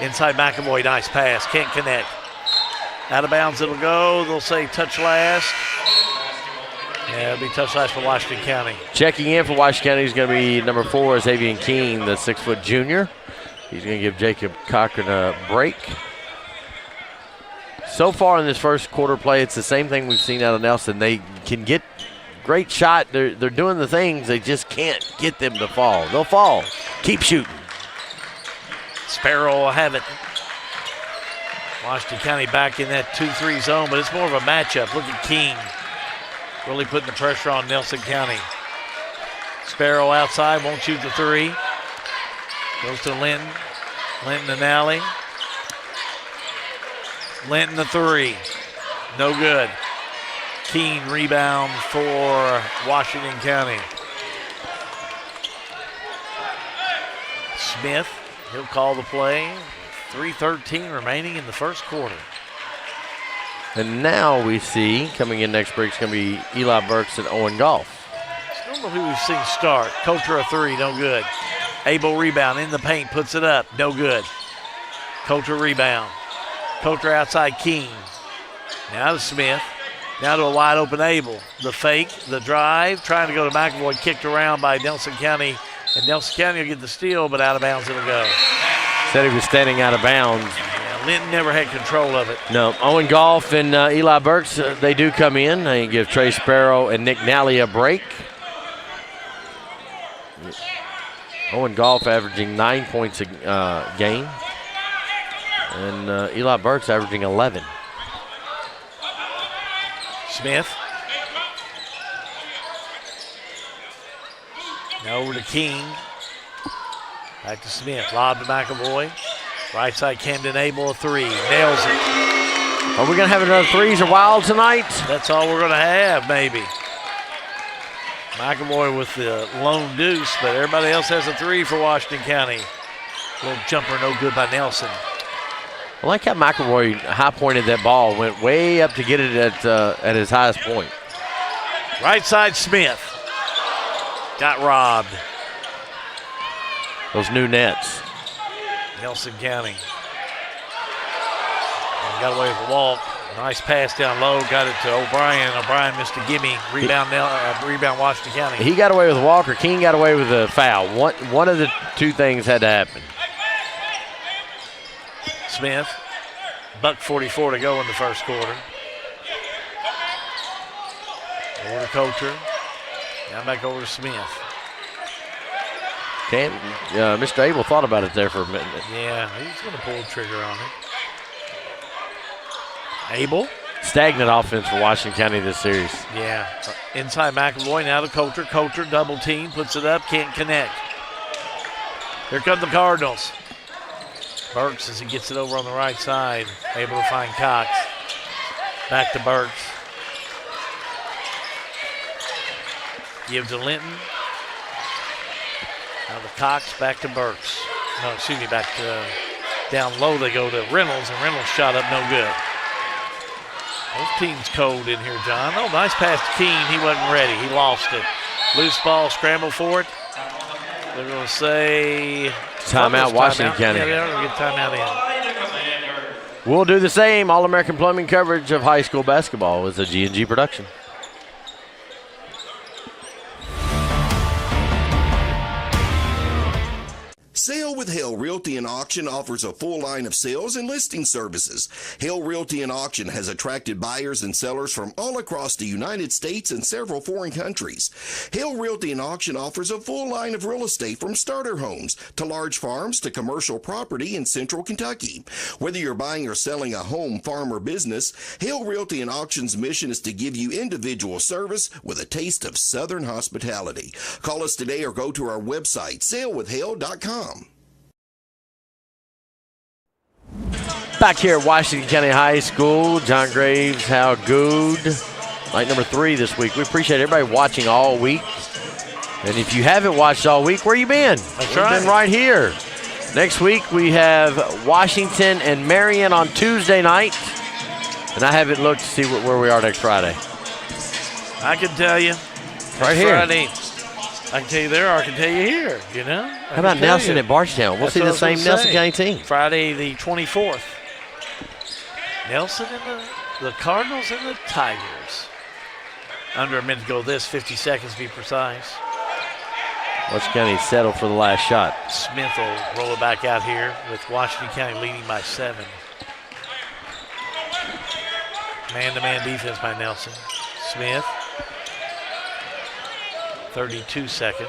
Inside McAvoy, nice pass, can't connect. Out of bounds it'll go. They'll say touch last. Yeah, it'll be touch last for Washington County. Checking in for Washington County is going to be number 4, Xavier Keene, the 6-foot junior. He's going to give Jacob Cochran a break. So far in this first quarter play, it's the same thing we've seen out of Nelson. They can get great shot. They're doing the things. They just can't get them to fall. They'll fall. Keep shooting. Sparrow will have it. Washington County back in that 2-3 zone, but it's more of a matchup. Look at King. Really putting the pressure on Nelson County. Sparrow outside, won't shoot the 3. Goes to Linton. Linton and Nally. Linton the 3. No good. Keene rebound for Washington County. Smith, he'll call the play. 3:13 remaining in the first quarter. And now we see coming in next break is going to be Eli Burks and Owen Goff. Still know who we've seen start. Coulter a three, no good. Abel rebound in the paint, puts it up, no good. Coulter rebound. Coulter outside Keene. Now to Smith. Now to a wide open Abel. The fake, the drive, trying to go to McAvoy, kicked around by Nelson County. And Nelson County will get the steal, but out of bounds it'll go. Said he was standing out of bounds. Yeah, Linton never had control of it. No, Owen Goff and Eli Burks, they do come in. They give Trey Sparrow and Nick Nally a break. Owen Goff averaging 9 points a game. And Eli Burks averaging 11. Smith. Now over to King. Back to Smith. Lob to McAvoy. Right side Camden Abel, a three. Nails it. Are we going to have another threes or wild tonight? That's all we're going to have, maybe. McAvoy with the lone deuce, but everybody else has a three for Washington County. Little jumper, no good by Nelson. I like how McAvoy high-pointed that ball, went way up to get it at his highest point. Right side Smith. Got robbed. Those new nets. Nelson County. And got away with a walk. Nice pass down low. Got it to O'Brien. O'Brien missed a gimme. Rebound Washington County. He got away with Walker. King got away with a foul. One of the two things had to happen. Smith. $1:44 to go in the first quarter. Over to Coulter. Now back over to Smith. Mr. Abel thought about it there for a minute. Yeah, he's going to pull the trigger on it. Abel. Stagnant offense for Washington County this series. Yeah. Inside McAvoy, now to Coulter. Coulter double team, puts it up, can't connect. Here come the Cardinals. Burks as he gets it over on the right side. Able to find Cox. Back to Burks. Give to Linton. Now to Cox, back to Burks. No, excuse me, back to down low they go to Reynolds, and Reynolds shot up no good. Both teams cold in here, John. Oh, nice pass to Keene. He wasn't ready. He lost it. Loose ball, scramble for it. They're going to say timeout, Washington County. Yeah, they're going to get timeout in. We'll do the same. All-American Plumbing coverage of high school basketball is a G&G production. Sale with Hale Realty and Auction offers a full line of sales and listing services. Hale Realty and Auction has attracted buyers and sellers from all across the United States and several foreign countries. Hale Realty and Auction offers a full line of real estate from starter homes to large farms to commercial property in central Kentucky. Whether you're buying or selling a home, farm, or business, Hale Realty and Auction's mission is to give you individual service with a taste of Southern hospitality. Call us today or go to our website, salewithhale.com. Back here at Washington County High School, John Graves, how good. Night number 3 this week. We appreciate everybody watching all week. And if you haven't watched all week, where you been? That's We've been right here. Next week we have Washington and Marion on Tuesday night. And I haven't looked to see where we are next Friday. I can tell you. Right here. Friday, I can tell you there, or I can tell you here, you know. How about Nelson at Bargetown? We'll see the same Nelson County team. Friday the 24th. Nelson and the Cardinals and the Tigers. Under a minute to go this, 50 seconds to be precise. Washington County settled for the last shot. Smith will roll it back out here with Washington County leading by 7. Man-to-man defense by Nelson. Smith. 32 seconds.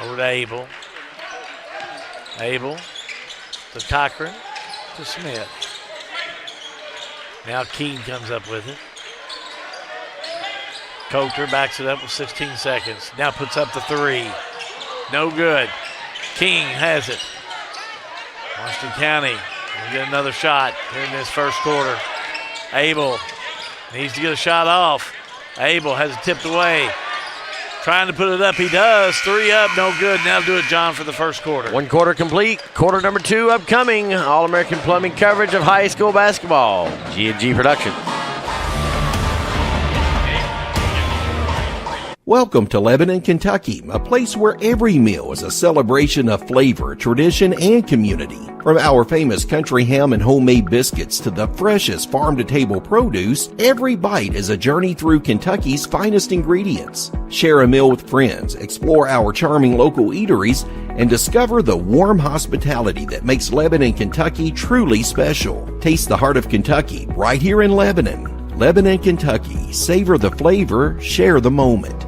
Over to Abel. Abel to Cochran to Smith. Now Keene comes up with it. Coulter backs it up with 16 seconds. Now puts up the 3. No good. King has it. Washington County will get another shot here in this first quarter. Abel needs to get a shot off. Abel has it tipped away. Trying to put it up. He does. 3 up, no good. Now do it, John, for the first quarter. 1 quarter complete. Quarter number 2 upcoming. All-American Plumbing coverage of high school basketball. G&G Production. Welcome to Lebanon, Kentucky, a place where every meal is a celebration of flavor, tradition, and community. From our famous country ham and homemade biscuits to the freshest farm-to-table produce, every bite is a journey through Kentucky's finest ingredients. Share a meal with friends, explore our charming local eateries, and discover the warm hospitality that makes Lebanon, Kentucky truly special. Taste the heart of Kentucky right here in Lebanon. Lebanon, Kentucky. Savor the flavor, share the moment.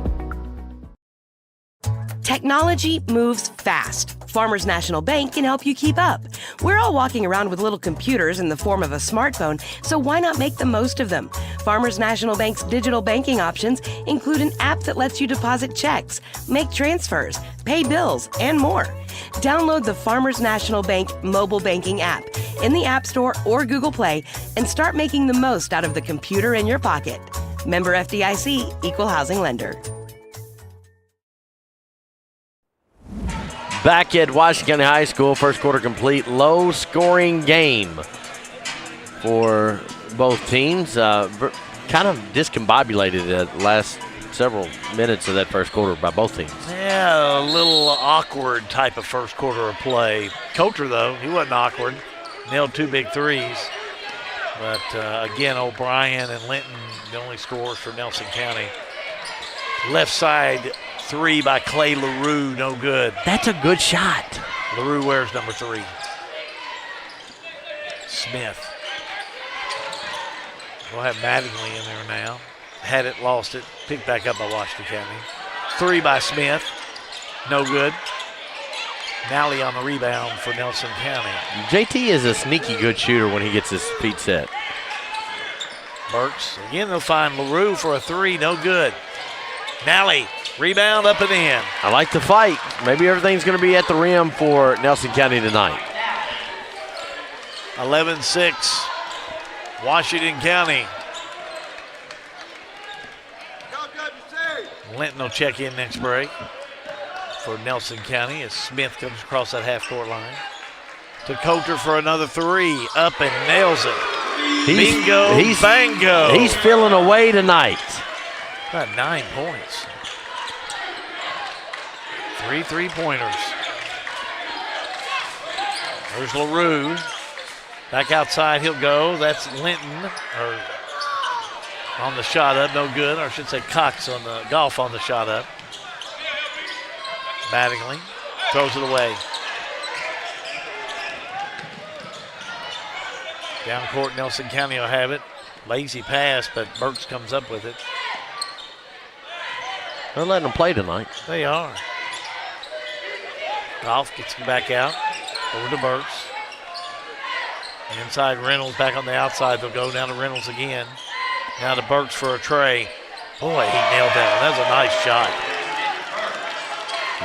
Technology moves fast. Farmers National Bank can help you keep up. We're all walking around with little computers in the form of a smartphone, so why not make the most of them? Farmers National Bank's digital banking options include an app that lets you deposit checks, make transfers, pay bills, and more. Download the Farmers National Bank mobile banking app in the App Store or Google Play and start making the most out of the computer in your pocket. Member FDIC, Equal Housing Lender. Back at Washington County High School, first quarter complete. Low-scoring game for both teams. Kind of discombobulated the last several minutes of that first quarter by both teams. Yeah, a little awkward type of first quarter of play. Coulter, though, he wasn't awkward. Nailed 2 big threes. But, again, O'Brien and Linton, the only scores for Nelson County. Left side 3 by Clay LaRue, no good. That's a good shot. LaRue wears number 3. Smith. We'll have Mattingly in there now. Had it, lost it, picked back up by Washington County. 3 by Smith, no good. Nally on the rebound for Nelson County. JT is a sneaky good shooter when he gets his feet set. Burks, again they'll find LaRue for a 3, no good. Nally, rebound up and in. I like the fight. Maybe everything's going to be at the rim for Nelson County tonight. 11-6, Washington County. Linton will check in next break for Nelson County as Smith comes across that half-court line. To Coulter for another 3, up and nails it. Bingo, bango. He's feeling away tonight. About 9 points. 3 3-pointers. There's LaRue. Back outside he'll go. That's Linton on the shot up, no good. Or I should say Cox on the golf on the shot up. Mattingly throws it away. Down court, Nelson County will have it. Lazy pass, but Burks comes up with it. They're letting them play tonight. They are. Golf gets him back out. Over to Burks. Inside Reynolds, back on the outside. They'll go down to Reynolds again. Now to Burks for a tray. Boy, he nailed that one. That was a nice shot.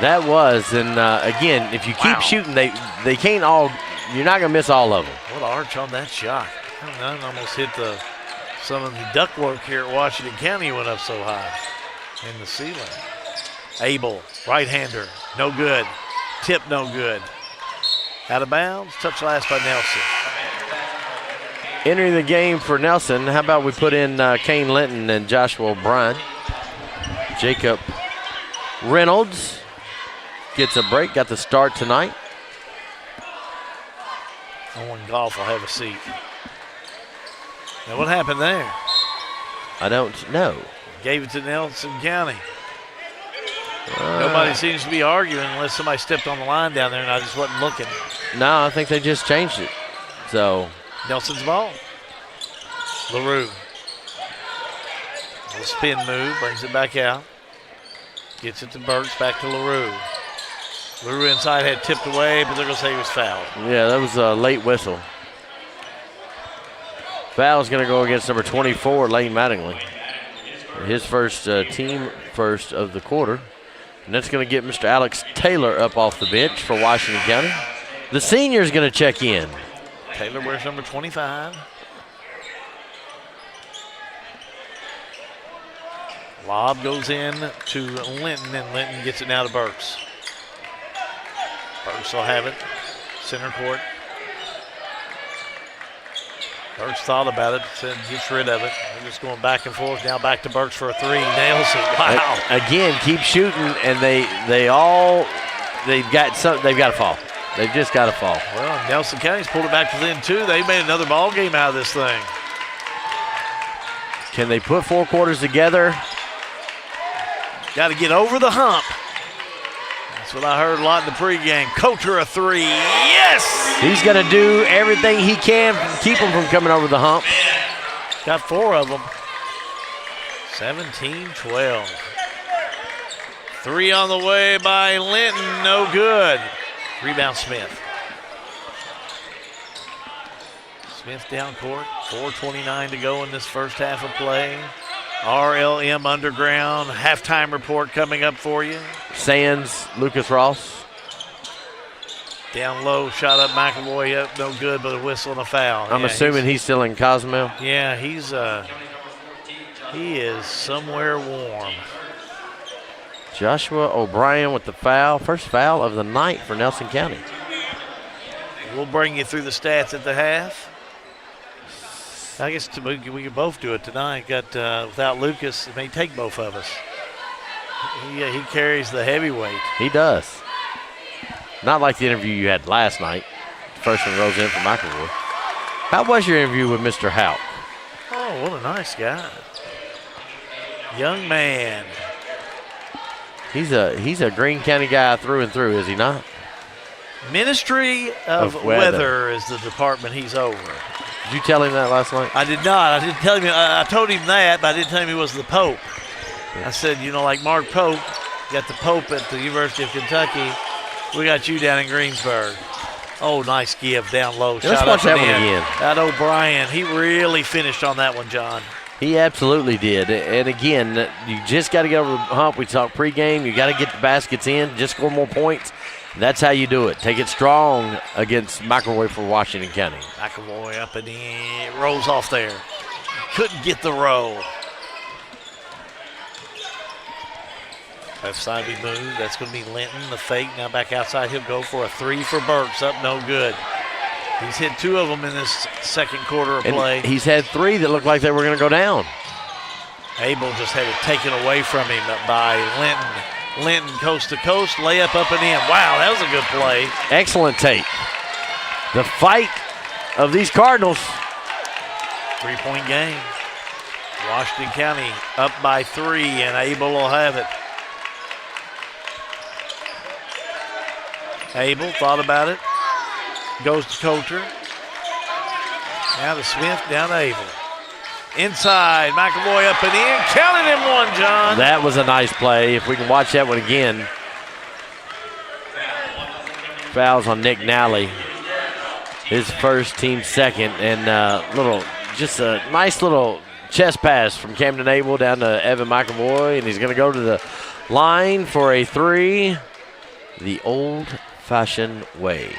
That was, and again, if you keep shooting, they can't all, you're not going to miss all of them. What arch on that shot. That almost hit some of the ductwork here at Washington County went up so high in the ceiling. Abel, right-hander, no good. Tip, no good. Out of bounds, touch last by Nelson. Entering the game for Nelson, how about we put in Kane Linton and Joshua O'Brien. Jacob Reynolds gets a break, got the start tonight. Owen Golf will have a seat. Now what happened there? I don't know. Gave it to Nelson County. Nobody seems to be arguing unless somebody stepped on the line down there and I just wasn't looking. No, I think they just changed it. So Nelson's ball. LaRue. Little spin move, brings it back out. Gets it to Burks, back to LaRue. LaRue inside had tipped away, but they're going to say he was fouled. Yeah, that was a late whistle. Foul's going to go against number 24, Lane Mattingly. His first team first of the quarter. And that's going to get Mr. Alex Taylor up off the bench for Washington County. The senior's going to check in. Taylor wears number 25. Lob goes in to Linton, and Linton gets it now to Burks. Burks will have it. Center court. Burks thought about it, said gets rid of it. They're just going back and forth. Now back to Burks for a three. Nails it. Wow. Again, keep shooting, and they've got to fall. They've just got to fall. Well, Nelson County's pulled it back within two. They made another ball game out of this thing. Can they put 4 quarters together? Got to get over the hump. That's what I heard a lot in the pregame. Coulter a three. Yes! He's going to do everything he can to keep them from coming over the hump. Got 4 of them. 17-12. 3 on the way by Linton. No good. Rebound Smith. Smith down court. 4:29 to go in this first half of play. RLM Underground halftime report coming up for you. Sands, Lucas Ross. Down low, shot up McAvoy up, no good, but a whistle and a foul. I'm assuming he's still in Cozumel. Yeah, he is somewhere warm. Joshua O'Brien with the foul. First foul of the night for Nelson County. We'll bring you through the stats at the half. I guess we can both do it tonight. Without Lucas, it may take both of us. He carries the heavyweight. He does. Not like the interview you had last night. The first one rolls in for McAvoy. How was your interview with Mr. Houck? Oh, what a nice guy. Young man. He's a Greene County guy through and through, is he not? Ministry of Weather is the department he's over. Did you tell him that last night? I did not. I didn't tell him. I told him that, but I didn't tell him he was the Pope. I said, like Mark Pope, got the Pope at the University of Kentucky. We got you down in Greensburg. Oh, nice give down low. Let's watch that one again. That O'Brien, he really finished on that one, John. He absolutely did. And again, you just got to get over the hump. We talked pregame. You got to get the baskets in, just score more points. That's how you do it. Take it strong against McAvoy for Washington County. McAvoy up and in. Rolls off there. Couldn't get the roll. Left side we move. That's going to be Linton, the fake. Now back outside. He'll go for a three for Burks. Up, no good. He's hit 2 of them in this second quarter of play. And he's had 3 that looked like they were going to go down. Abel just had it taken away from him by Linton. Linton coast to coast, layup up and in. Wow, that was a good play. Excellent tape. The fight of these Cardinals. 3-point game. Washington County up by 3, and Abel will have it. Abel thought about it. Goes to Coulter. Now to Smith, down to Abel. Inside, McAvoy up and in. Counted him one, John. That was a nice play. If we can watch that one again. Fouls on Nick Nally. His first, team second. And just a nice little chest pass from Camden Abel down to Evan McAvoy. And he's going to go to the line for a 3 the old-fashioned way.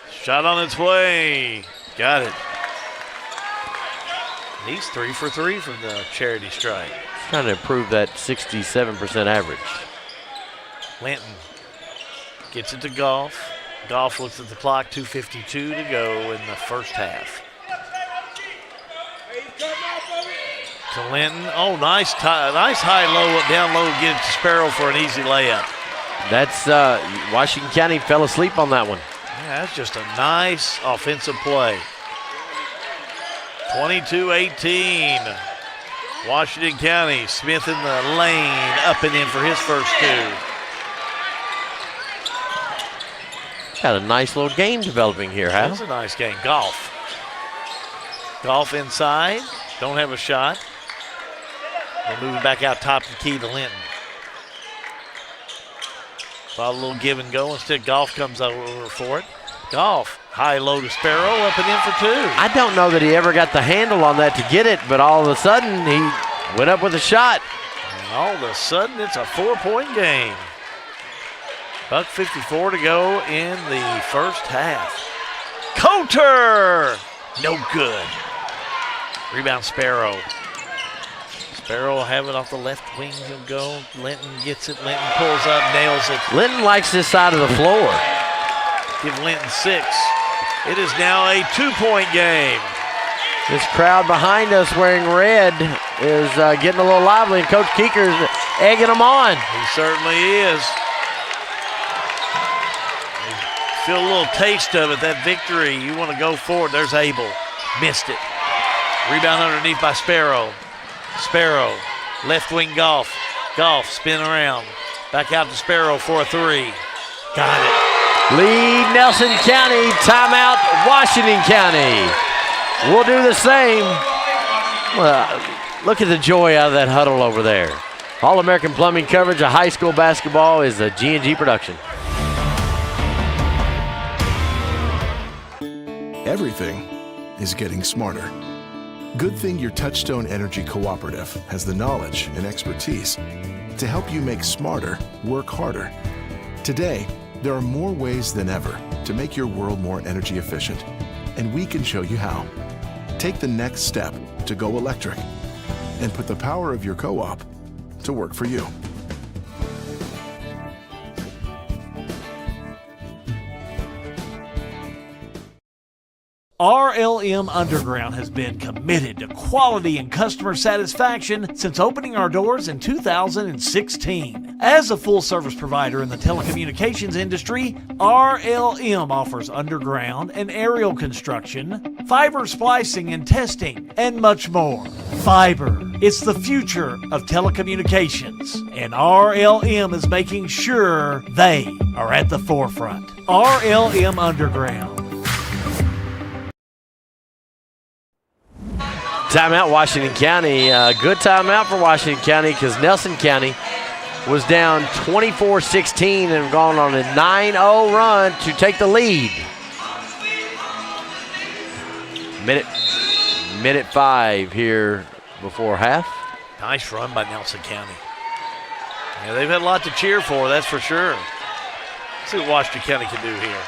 Shot on its way. Got it. He's 3 for 3 from the charity strike. Trying to improve that 67% average. Linton gets it to Goff. Goff looks at the clock, 2:52 to go in the first half. To Linton. Oh, nice high-low, down-low, get it to Sparrow for an easy layup. That's Washington County fell asleep on that one. Yeah, that's just a nice offensive play. 22-18. Washington County. Smith in the lane, up and in for his first 2. Got a nice little game developing here, Hal. That's a nice game. Golf. Golf inside. Don't have a shot. They're moving back out top of the key to Linton. Saw a little give and go. Instead, Golf comes over for it. Golf, high-low to Sparrow, up and in for 2. I don't know that he ever got the handle on that to get it, but all of a sudden he went up with a shot. And all of a sudden it's a 4-point game. $1:54 to go in the first half. Coulter, no good. Rebound Sparrow. Sparrow will have it off the left wing. He'll go. Linton gets it. Linton pulls up, nails it. Linton likes this side of the floor. Give Linton 6. It is now a 2-point game. This crowd behind us wearing red is getting a little lively, and Coach Keeker's egging them on. He certainly is. You feel a little taste of it, that victory. You want to go forward. There's Abel. Missed it. Rebound underneath by Sparrow. Sparrow, left wing Goff. Goff, spin around. Back out to Sparrow for a 3. Got it. Lead Nelson County, timeout Washington County. We'll do the same. Well, look at the joy out of that huddle over there. All-American Plumbing coverage of high school basketball is a G&G production. Everything is getting smarter. Good thing your Touchstone Energy Cooperative has the knowledge and expertise to help you make smarter work harder. Today, there are more ways than ever to make your world more energy efficient, and we can show you how. Take the next step to go electric and put the power of your co-op to work for you. RLM Underground has been committed to quality and customer satisfaction since opening our doors in 2016. As a full-service provider in the telecommunications industry, RLM offers underground and aerial construction, fiber splicing and testing, and much more. Fiber, it's the future of telecommunications, and RLM is making sure they are at the forefront. RLM Underground. Timeout Washington County. Good timeout for Washington County because Nelson County was down 24-16 and have gone on a 9-0 run to take the lead. Minute 5 here before half. Nice run by Nelson County. Yeah, they've had a lot to cheer for, that's for sure. Let's see what Washington County can do here.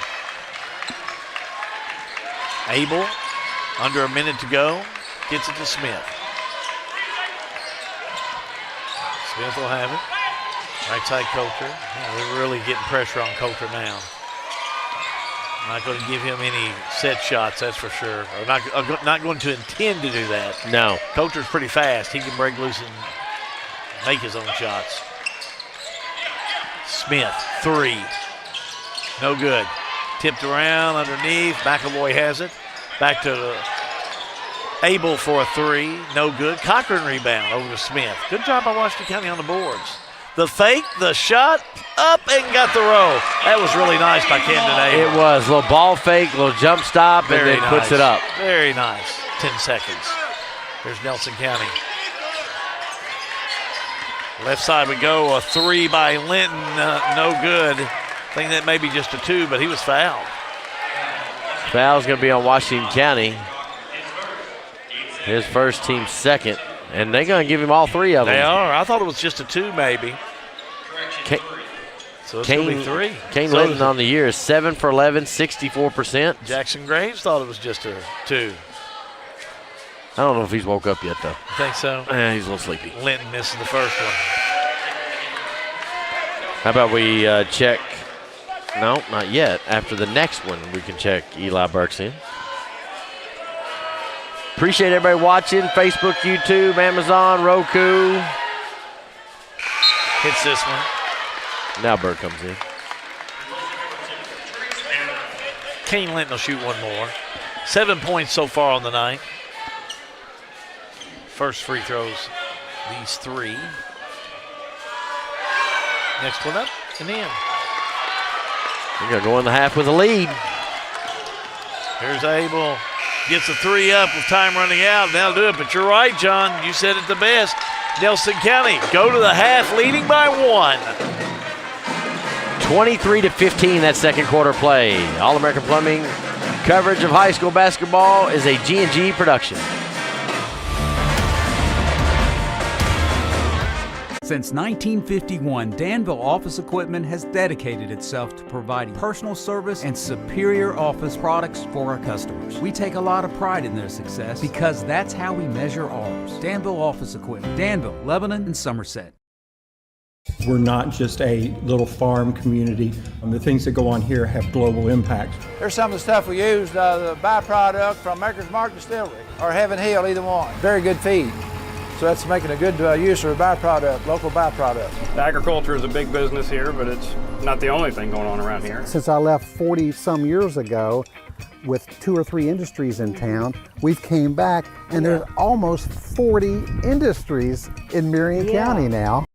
Abel, under a minute to go. Gets it to Smith. Smith will have it. Right side Coulter. Yeah, they're really getting pressure on Coulter now. Not going to give him any set shots, that's for sure. Or not going to intend to do that. No. Coulter's pretty fast. He can break loose and make his own shots. Smith, 3. No good. Tipped around underneath. McAvoy has it. Back to Abel for a 3, no good. Cochran rebound over to Smith. Good job by Washington County on the boards. The fake, the shot, up and got the roll. That was really nice by Camden Abel. It was. A little ball fake, a little jump stop, Very and then nice. puts it up. Very nice. 10 seconds. Here's Nelson County. Left side we go. A 3 by Linton. No good. I think that may be just a 2, but he was fouled. Foul's going to be on Washington County. His first, team second, and they're going to give him all 3 of them. They are. I thought it was just a 2 maybe. So it's going to be 3. Kane Linton on the year is 7 for 11, 64%. Jackson Graves thought it was just a 2. I don't know if he's woke up yet, though. You think so? He's a little sleepy. Linton misses the first one. How about we check? No, not yet. After the next one, we can check Eli Burks in. Appreciate everybody watching. Facebook, YouTube, Amazon, Roku. Hits this one. Now Burke comes in. Kane Linton will shoot one more. 7 points so far on the night. First free throws, these 3. Next one up and in. We're going to go in the half with a lead. Here's Abel. Gets a 3 up with time running out. That'll do it. But you're right, John. You said it the best. Nelson County go to the half leading by 1. 23-15 that second quarter play. All-American Plumbing coverage of high school basketball is a G&G production. Since 1951, Danville Office Equipment has dedicated itself to providing personal service and superior office products for our customers. We take a lot of pride in their success because that's how we measure ours. Danville Office Equipment, Danville, Lebanon, and Somerset. We're not just a little farm community. The things that go on here have global impact. There's some of the stuff we used, the byproduct from Maker's Mark Distillery or Heaven Hill, either one. Very good feed. So that's making a good use of a byproduct, local byproduct. Agriculture is a big business here, but it's not the only thing going on around here. Since I left 40 some years ago with 2 or 3 industries in town, we've came back and there's almost 40 industries in Marion County now.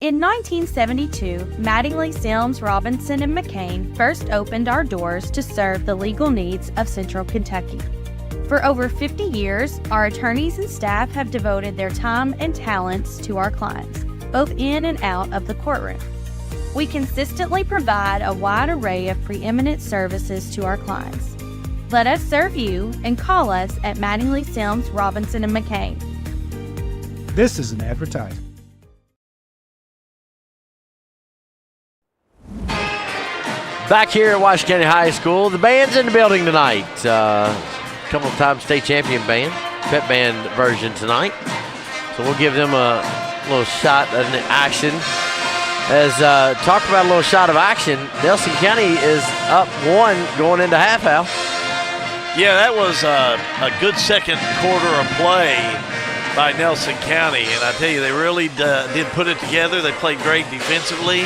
In 1972, Mattingly, Sims, Robinson, and McCain first opened our doors to serve the legal needs of Central Kentucky. For over 50 years, our attorneys and staff have devoted their time and talents to our clients, both in and out of the courtroom. We consistently provide a wide array of preeminent services to our clients. Let us serve you and call us at Mattingly, Sims, Robinson, and McCain. This is an advertisement. Back here at Washington County High School, the band's in the building tonight. Couple of times state champion band, pep band version tonight. So we'll give them a little shot of action. As talk about a little shot of action, Nelson County is up 1 going into half, Al. Yeah, that was a good second quarter of play by Nelson County, and I tell you, they really did put it together. They played great defensively.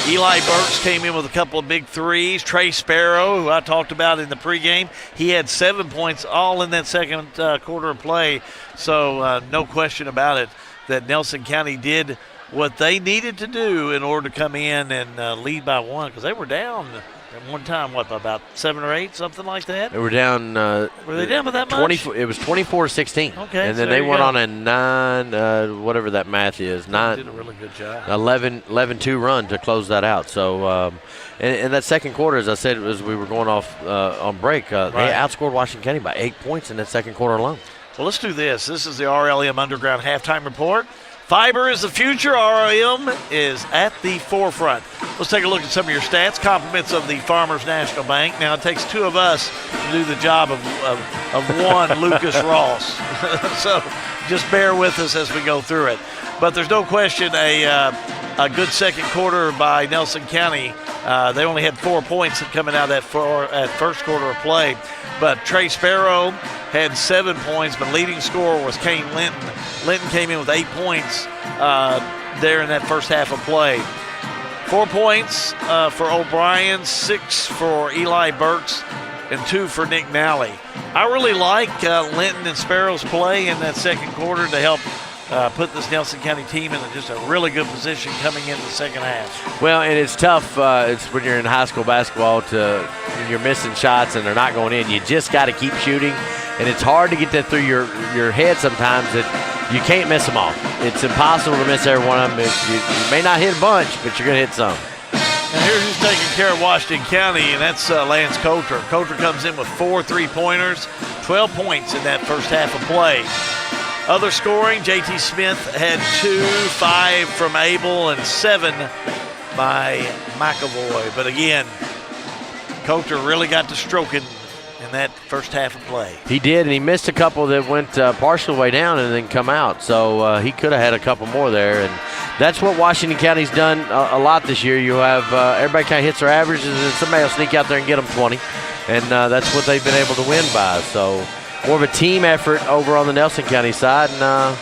Eli Burks came in with a couple of big threes. Trey Sparrow, who I talked about in the pregame, he had 7 points all in that second quarter of play. So no question about it that Nelson County did what they needed to do in order to come in and lead by 1, because they were down at one time, what, by about 7 or 8, something like that? They were down. Were they down by that much? It was 24-16. Okay, and then they went on a 9, whatever that math is, They did a really good job. 11-2 run to close that out. So, and that second quarter, as I said, as we were going off on break, they outscored Washington County by 8 points in that second quarter alone. Well, let's do this. This is the RLM Underground Halftime Report. Fiber is the future. RLM is at the forefront. Let's take a look at some of your stats. Compliments of the Farmers National Bank. Now, it takes 2 of us to do the job of one Lucas Ross. So just bear with us as we go through it. But there's no question a good second quarter by Nelson County. They only had 4 points coming out at first quarter of play. But Trey Sparrow had 7 points, but leading scorer was Kane Linton. Linton came in with 8 points there in that first half of play. 4 points for O'Brien, 6 for Eli Burks, and 2 for Nick Nally. I really like Linton and Sparrow's play in that second quarter to help put this Nelson County team in just a really good position coming into the second half. Well, and it's tough. It's when you're in high school basketball you're missing shots and they're not going in. You just got to keep shooting, and it's hard to get that through your head sometimes that you can't miss them all. It's impossible to miss every one of them. You may not hit a bunch, but you're going to hit some. And here's who's taking care of Washington County, and that's Lance Coulter. Coulter comes in with 4 3-pointers, 12 points in that first half of play. Other scoring, J.T. Smith had 2, 5 from Abel, and 7 by McAvoy. But again, Coulter really got to stroking in that first half of play. He did, and he missed a couple that went partial way down and then come out. So he could have had a couple more there. And that's what Washington County's done a lot this year. You have everybody kind of hits their averages, and somebody will sneak out there and get them 20. And that's what they've been able to win by. So more of a team effort over on the Nelson County side. And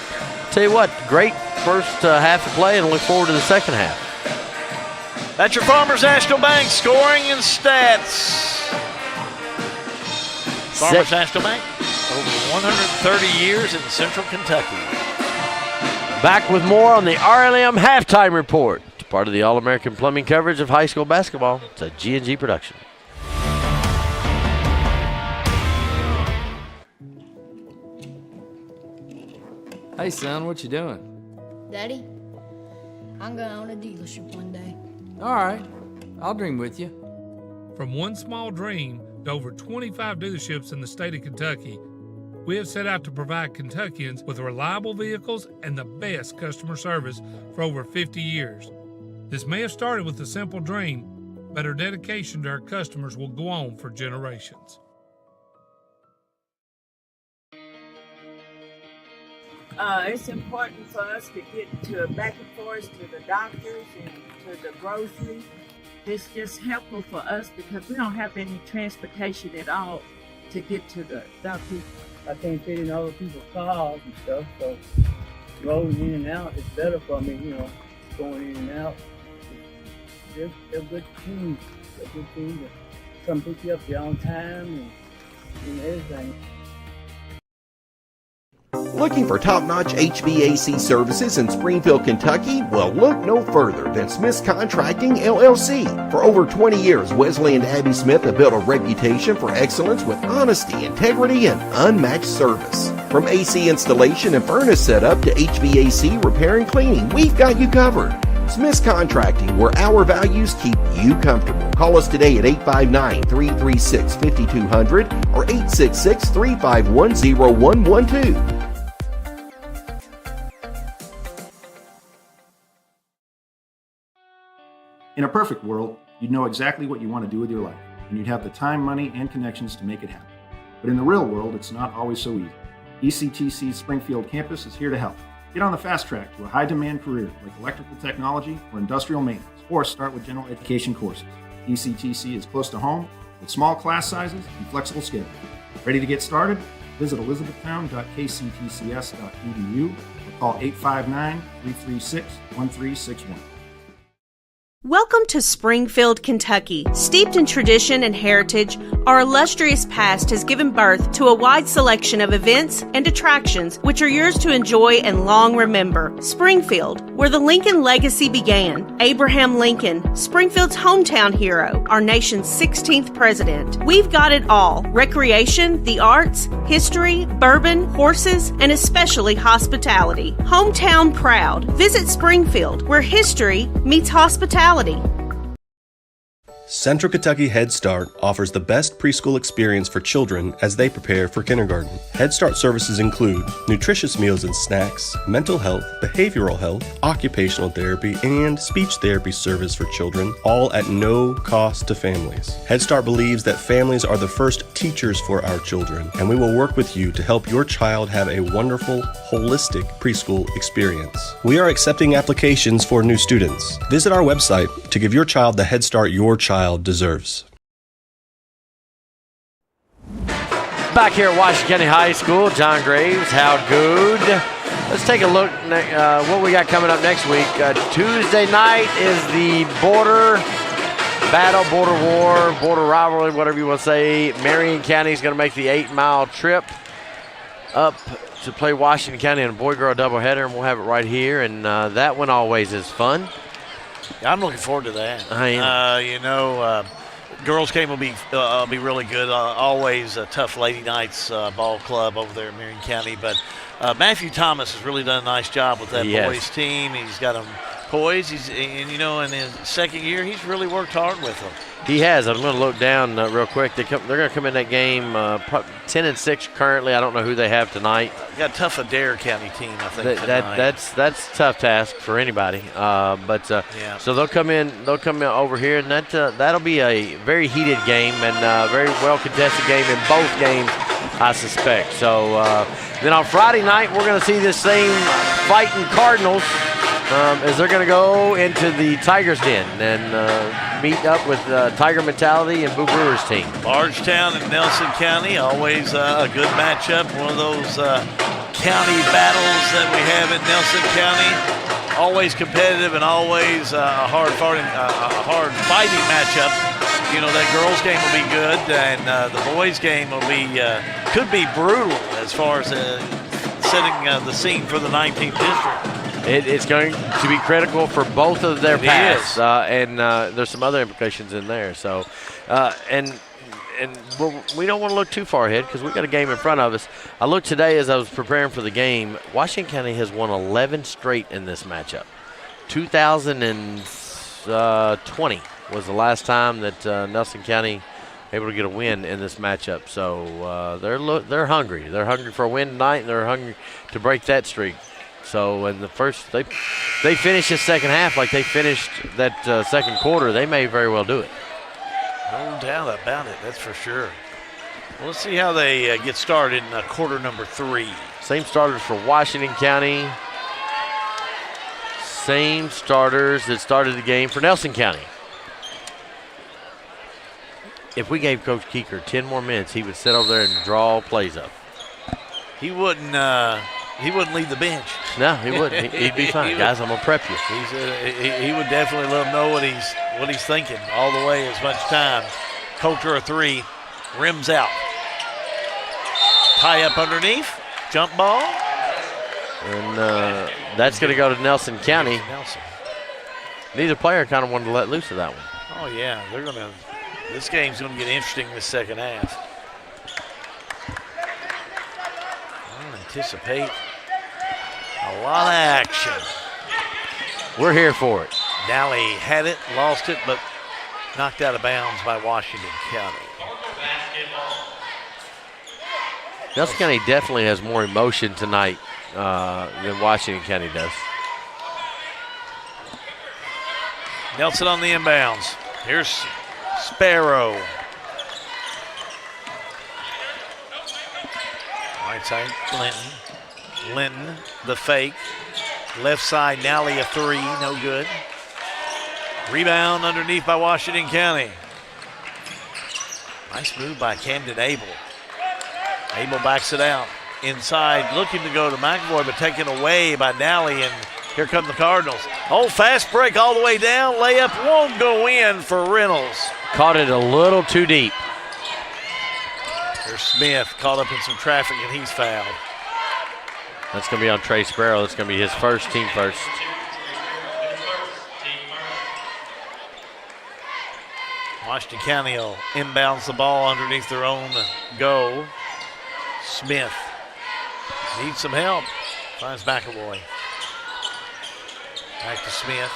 tell you what, great first half of play, and look forward to the second half. That's your Farmers National Bank scoring and stats. Farmers National Bank, over 130 years in Central Kentucky. Back with more on the RLM Halftime Report. It's part of the All-American Plumbing coverage of high school basketball. It's a G&G production. Hey, son, what you doing? Daddy, I'm going to own a dealership one day. All right, I'll dream with you. From one small dream to over 25 dealerships in the state of Kentucky, We have set out to provide Kentuckians with reliable vehicles and the best customer service for over 50 years. This may have started with a simple dream, but our dedication to our customers will go on for generations. It's important for us to get to back and forth to the doctors and to the grocery. It's just helpful for us because we don't have any transportation at all to get to the doctors. I can't fit in other people's cars and stuff, so rolling in and out is better for me, going in and out. They're good teams. They're good teams that come pick you up there on time and everything. Looking for top-notch HVAC services in Springfield, Kentucky? Well, look no further than Smith's Contracting, LLC. For over 20 years, Wesley and Abby Smith have built a reputation for excellence with honesty, integrity, and unmatched service. From AC installation and furnace setup to HVAC repair and cleaning, we've got you covered. Smith's Contracting, where our values keep you comfortable. Call us today at 859-336-5200 or 866-351-0112. In a perfect world, you'd know exactly what you want to do with your life, and you'd have the time, money, and connections to make it happen. But in the real world, it's not always so easy. ECTC's Springfield campus is here to help. Get on the fast track to a high-demand career like electrical technology or industrial maintenance, or start with general education courses. ECTC is close to home with small class sizes and flexible schedules. Ready to get started? Visit elizabethtown.kctcs.edu or call 859-336-1361. Welcome to Springfield, Kentucky. Steeped in tradition and heritage, our illustrious past has given birth to a wide selection of events and attractions which are yours to enjoy and long remember. Springfield, where the Lincoln legacy began. Abraham Lincoln, Springfield's hometown hero, our nation's 16th president. We've got it all: recreation, the arts, history, bourbon, horses, and especially hospitality. Hometown proud. Visit Springfield, where history meets hospitality. Central Kentucky Head Start offers the best preschool experience for children as they prepare for kindergarten. Head Start services include nutritious meals and snacks, mental health, behavioral health, occupational therapy, and speech therapy service for children, all at no cost to families. Head Start believes that families are the first teachers for our children, and we will work with you to help your child have a wonderful, holistic preschool experience. We are accepting applications for new students. Visit our website to give your child the Head Start your child deserves. Back here at Washington County High School, John Graves, how good. Let's take a look what we got coming up next week. Tuesday night is the border battle, border war, border rivalry, whatever you want to say. Marion County is going to make the 8-mile trip up to play Washington County in a boy-girl doubleheader, and we'll have it right here, and that one always is fun. Yeah, I'm looking forward to that. Girls game will be really good. Always a tough Lady Knights ball club over there in Marion County. But Matthew Thomas has really done a nice job with that boys team. He's got them poised. In his second year, he's really worked hard with them. He has. I'm going to look down real quick. They're going to come in that game 10-6 currently. I don't know who they have tonight. Got a tough Adair County team, I think. That's a tough task for anybody. So they'll come in over here, and that'll be a very heated game and a very well contested game in both games, I suspect. So then on Friday night, we're going to see this same fighting Cardinals as they're going to go into the Tigers' Den and meet up with Tiger Mentality and Boo Brewer's team. Bardstown and Nelson County, always a good matchup. One of those county battles that we have in Nelson County. Always competitive and always a hard fighting matchup. That girls' game will be good, and the boys' game will could be brutal as far as setting the scene for the 19th district. It's going to be critical for both of their paths, and there's some other implications in there. So, and we don't want to look too far ahead because we got a game in front of us. I looked today as I was preparing for the game. Washington County has won 11 straight in this matchup. 2020 was the last time that Nelson County able to get a win in this matchup. So they're hungry. They're hungry for a win tonight, and they're hungry to break that streak. So in the first, they finish the second half like they finished that second quarter. They may very well do it. No doubt about it. That's for sure. Well, let's see how they get started in quarter number 3. Same starters for Washington County. Same starters that started the game for Nelson County. If we gave Coach Keeker 10 more minutes, he would sit over there and draw plays up. He wouldn't leave the bench. No, he wouldn't. He'd be fine. Guys, I'm going to prep you. He would definitely let him know what he's thinking all the way as much time. Coulter a 3, rims out. Tie up underneath, jump ball. And that's going to go to Nelson County. Nelson. Neither player kind of wanted to let loose of that one. Oh, yeah. This game's going to get interesting in the second half. I anticipate a lot of action. We're here for it. Nally had it, lost it, but knocked out of bounds by Washington County. Nelson County definitely has more emotion tonight than Washington County does. Nelson on the inbounds. Here's Sparrow. Right side, Linton. Linton, the fake. Left side, Nally a 3, no good. Rebound underneath by Washington County. Nice move by Camden Abel. Abel backs it out. Inside, looking to go to McAvoy, but taken away by Nally, and here come the Cardinals. Oh, fast break all the way down. Layup won't go in for Reynolds. Caught it a little too deep. There's Smith caught up in some traffic, and he's fouled. That's going to be on Trey Sparrow. That's going to be his first, team first. Washington County will inbounds the ball underneath their own goal. Smith needs some help. Finds McAvoy. Back to Smith.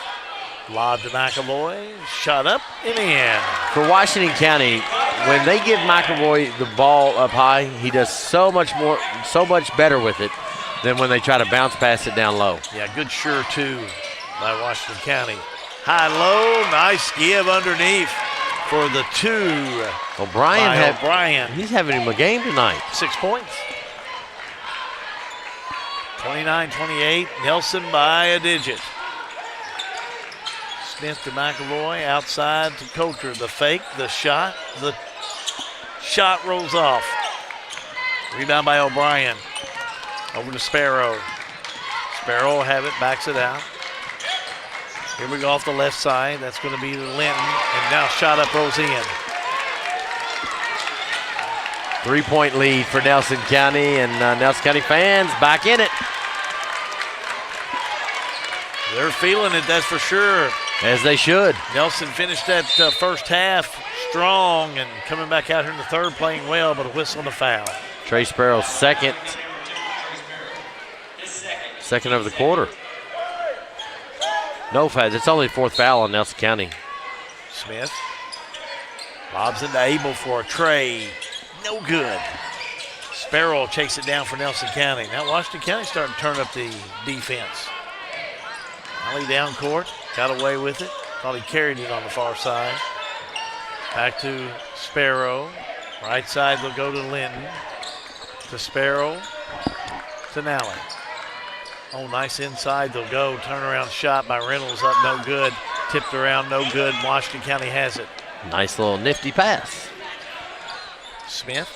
Lob to McAvoy. Shot up and in. For Washington County, when they give McAvoy the ball up high, he does so much better with it than when they try to bounce pass it down low. Yeah, good sure two by Washington County. High low, nice give underneath for the 2. O'Brien. He's having him a game tonight. 6 points. 29-28. Nelson by a digit. Smith to McAvoy. Outside to Coulter. The fake, the shot. The shot rolls off. Rebound by O'Brien. Over to Sparrow. Sparrow will have it, backs it out. Here we go off the left side. That's going to be Linton. And now shot up, rolls in. 3-point lead for Nelson County, and Nelson County fans back in it. They're feeling it, that's for sure. As they should. Nelson finished that first half strong and coming back out here in the third playing well, but a whistle and a foul. Trey Sparrow's second of the quarter. No foul. It's only 4th foul on Nelson County. Smith lobs into Abel for a tray. No good. Sparrow will chase it down for Nelson County. Now Washington County starting to turn up the defense. Alley down court. Got away with it. Thought he carried it on the far side. Back to Sparrow. Right side they'll go to Linton. To Sparrow. To Nally. Oh, nice inside they'll go. Turnaround shot by Reynolds up no good. Tipped around no good. Washington County has it. Nice little nifty pass. Smith.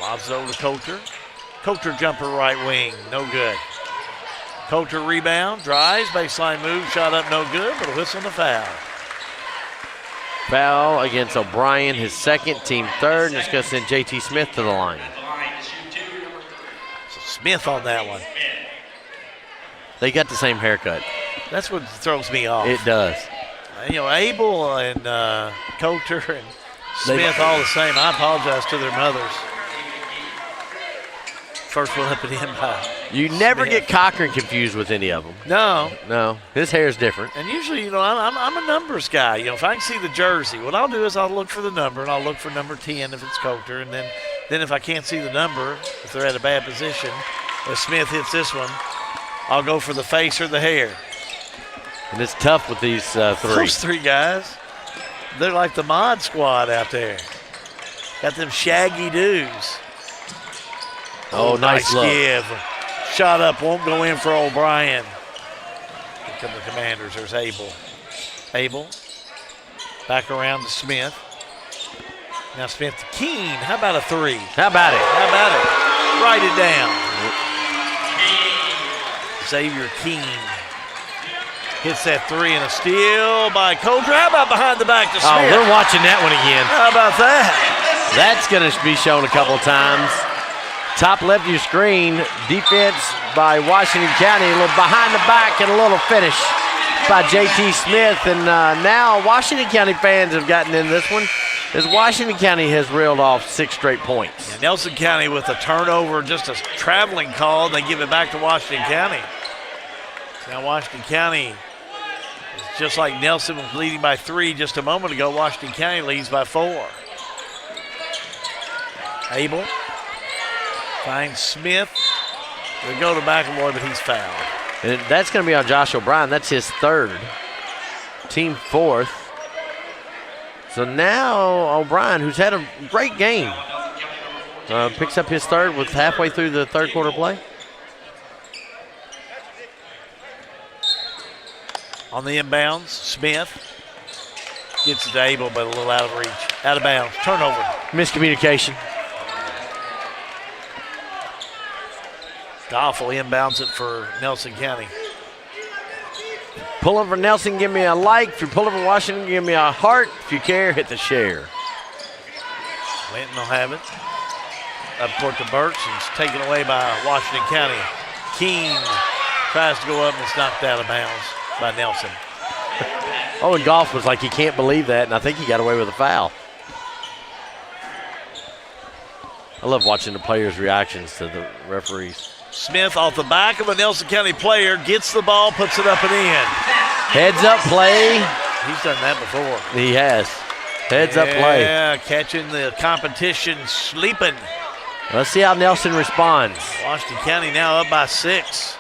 Lobs over to Coulter. Coulter jumper right wing. No good. Coulter rebound. Drives. Baseline move. Shot up no good, but a whistle and a foul. Foul against O'Brien, his second, team third, and it's going to send J.T. Smith to the line. Smith on that one. They got the same haircut. That's what throws me off. It does. You know, Abel and Coulter and Smith all the same. I apologize to their mothers. First one up and in by You never Smith. get Cochran confused with any of them. No. His hair's different. And usually, I'm a numbers guy. If I can see the jersey, what I'll do is I'll look for the number, and I'll look for number 10 if it's Coulter. And then if I can't see the number, if they're at a bad position, if Smith hits this one, I'll go for the face or the hair. And it's tough with these three. Those three guys, they're like the mod squad out there. Got them shaggy dudes. Oh, nice look. Give. Shot up, won't go in for O'Brien. Here come the Commanders. There's Abel. Abel. Back around to Smith. Now Smith to Keene. How about a three? How about it? Write it down. Xavier Keene hits that three and a steal by Coulter. How about behind the back to Smith? Oh, we're watching that one again. How about that? That's going to be shown a couple of times. Top left of your screen, defense by Washington County, a little behind the back and a little finish by J.T. Smith. And now Washington County fans have gotten in this one as Washington County has reeled off 6 straight points. Yeah, Nelson County with a turnover, just a traveling call. They give it back to Washington County. Now Washington County is just like Nelson was leading by 3 just a moment ago. Washington County leads by 4. Abel finds Smith. They go to McElroy, but he's fouled. And that's going to be on Josh O'Brien. That's his 3rd. Team 4th. So now O'Brien, who's had a great game, picks up his 3rd with halfway through the 3rd quarter play. On the inbounds, Smith gets it to Abel, but a little out of reach. Out of bounds. Turnover. Miscommunication. Goff will inbounds it for Nelson County. Pulling for Nelson, give me a like. If you're pulling for Washington, give me a heart. If you care, hit the share. Linton will have it. Up court to Burks, and it's taken away by Washington County. Keene tries to go up, and it's knocked out of bounds by Nelson. Oh, and Goff was like, he can't believe that, and I think he got away with a foul. I love watching the players' reactions to the referees. Smith off the back of a Nelson County player, gets the ball, puts it up and in. Heads up play. He's done that before. He has. Heads up play. Yeah, catching the competition sleeping. Let's see how Nelson responds. Washington County now up by 6.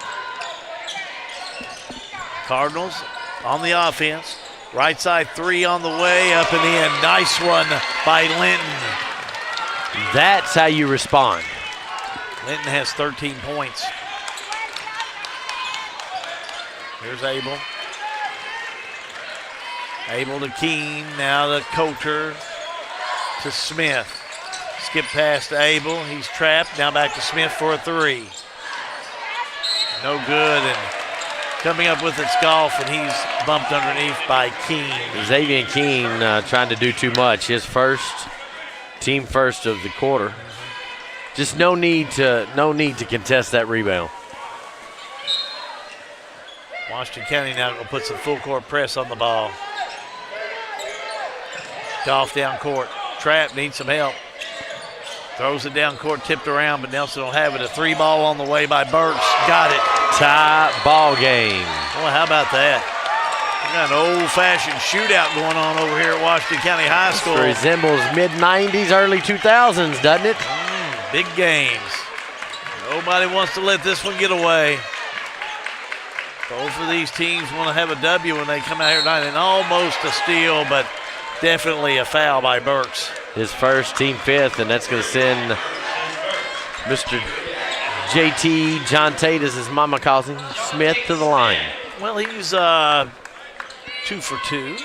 Cardinals on the offense. Right side 3 on the way, up and in. Nice one by Linton. That's how you respond. Linton has 13 points. Here's Abel. Abel to Keene, now to Coulter, to Smith. Skip past to Abel, he's trapped. Now back to Smith for a 3. No good, and coming up with it's Goff, and he's bumped underneath by Keene. Xavier Keene trying to do too much. His first, team first of the quarter. Just no need to contest that rebound. Washington County now going to put some full court press on the ball. Goff down court. Trap needs some help. Throws it down court, tipped around, but Nelson will have it. A 3 ball on the way by Burks. Got it. Tie ball game. Boy, how about that? We got an old-fashioned shootout going on over here at Washington County High School. This resembles mid-90s, early 2000s, doesn't it? Big games. Nobody wants to let this one get away. Both of these teams want to have a W when they come out here tonight, and almost a steal, but definitely a foul by Burks. His first, team 5th, and that's going to send Mr. JT, John Tate, as his mama calls him, Smith to the line. Well, he's 2 for 2.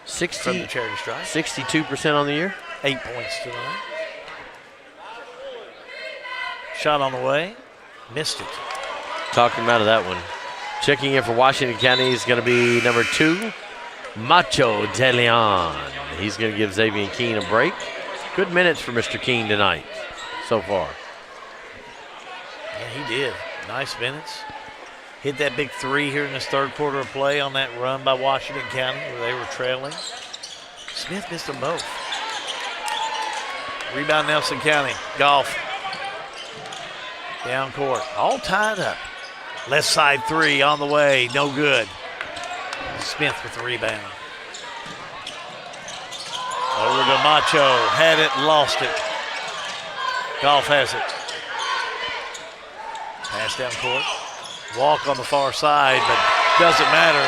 60, from the charity stripe. 62% on the year. 8 points tonight. Shot on the way. Missed it. Talking about that one. Checking in for Washington County is going to be number 2, Macho De Leon. He's going to give Xavier Keene a break. Good minutes for Mr. Keene tonight so far. Yeah, he did. Nice minutes. Hit that big 3 here in this 3rd quarter of play on that run by Washington County where they were trailing. Smith missed them both. Rebound Nelson County. Goff. Down court, all tied up. Left side three on the way, no good. Smith with the rebound. Over to Macho, had it, lost it. Golf has it. Pass down court. Walk on the far side, but doesn't matter.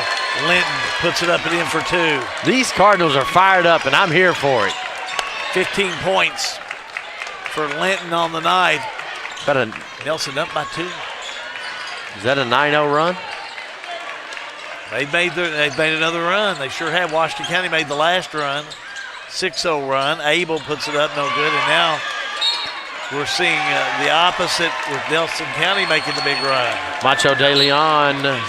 Linton puts it up and in for two. These Cardinals are fired up, and I'm here for it. 15 points for Linton on the night. Nelson up by 2. Is that a 9-0 run? They've made another run. They sure have. Washington County made the last run. 6-0 run. Abel puts it up, no good, and now we're seeing the opposite with Nelson County making the big run. Macho De Leon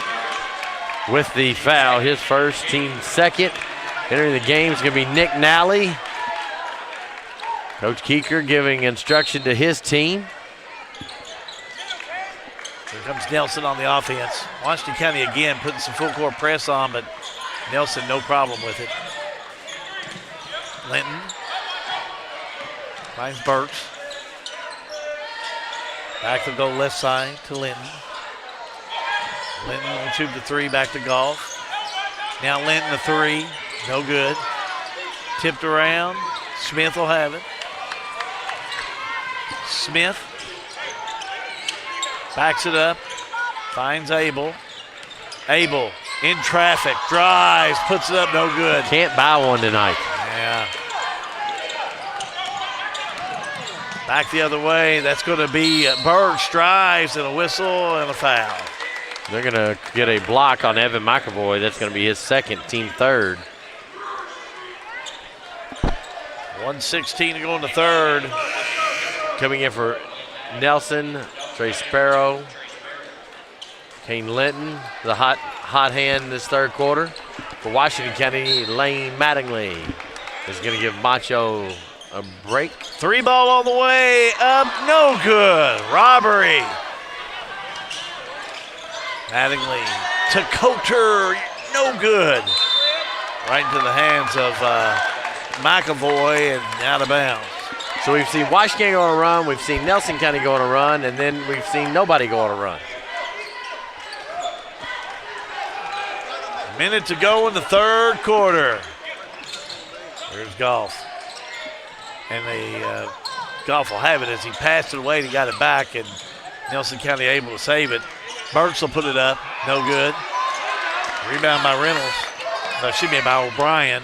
with the foul, his first, team second. Entering the game is going to be Nick Nally. Coach Keeker giving instruction to his team. Here comes Nelson on the offense. Washington County again putting some full court press on, but Nelson no problem with it. Linton finds Burks. Back to go left side to Linton. Linton will shoot the three, back to Golf. Now Linton the three, no good. Tipped around, Smith will have it. Smith backs it up, finds Abel. Abel in traffic, drives, puts it up, no good. Can't buy one tonight. Yeah. Back the other way, that's going to be Burks, drives and a whistle and a foul. They're going to get a block on Evan McAvoy. That's going to be his second, team third. 1:16 to go in the third. Coming in for Nelson, Trey Sparrow, Kane Linton, the hot hand this third quarter. For Washington County, Lane Mattingly is going to give Macho a break. Three ball on the way up, no good. Robbery. Mattingly to Coulter, no good. Right into the hands of McAvoy and out of bounds. So we've seen Washington go on a run, we've seen Nelson County go on a run, and then we've seen nobody go on a run. A minute to go in the third quarter. There's Golf. And the Golf will have it as he passed it away and he got it back, and Nelson County able to save it. Burks will put it up, no good. Rebound by Reynolds. No, excuse me, by O'Brien.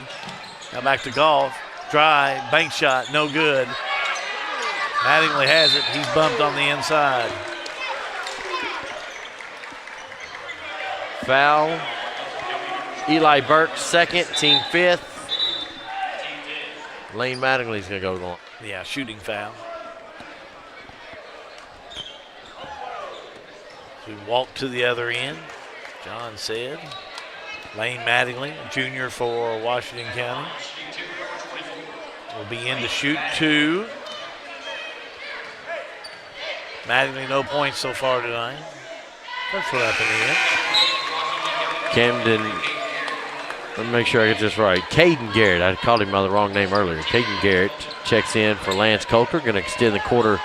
Now back to Golf. Drive, bank shot, no good. Mattingly has it. He's bumped on the inside. Foul. Eli Burks second, team fifth. Lane Mattingly's going to go on. Yeah, shooting foul. We walk to the other end, John said. Lane Mattingly, junior for Washington County, will be in to shoot two. Mattingly, no points so far tonight. First one up in the end. Camden, let me make sure I get this right. Caden Garrett, I called him by the wrong name earlier. Caden Garrett checks in for Lance Coulter, going to extend the quarter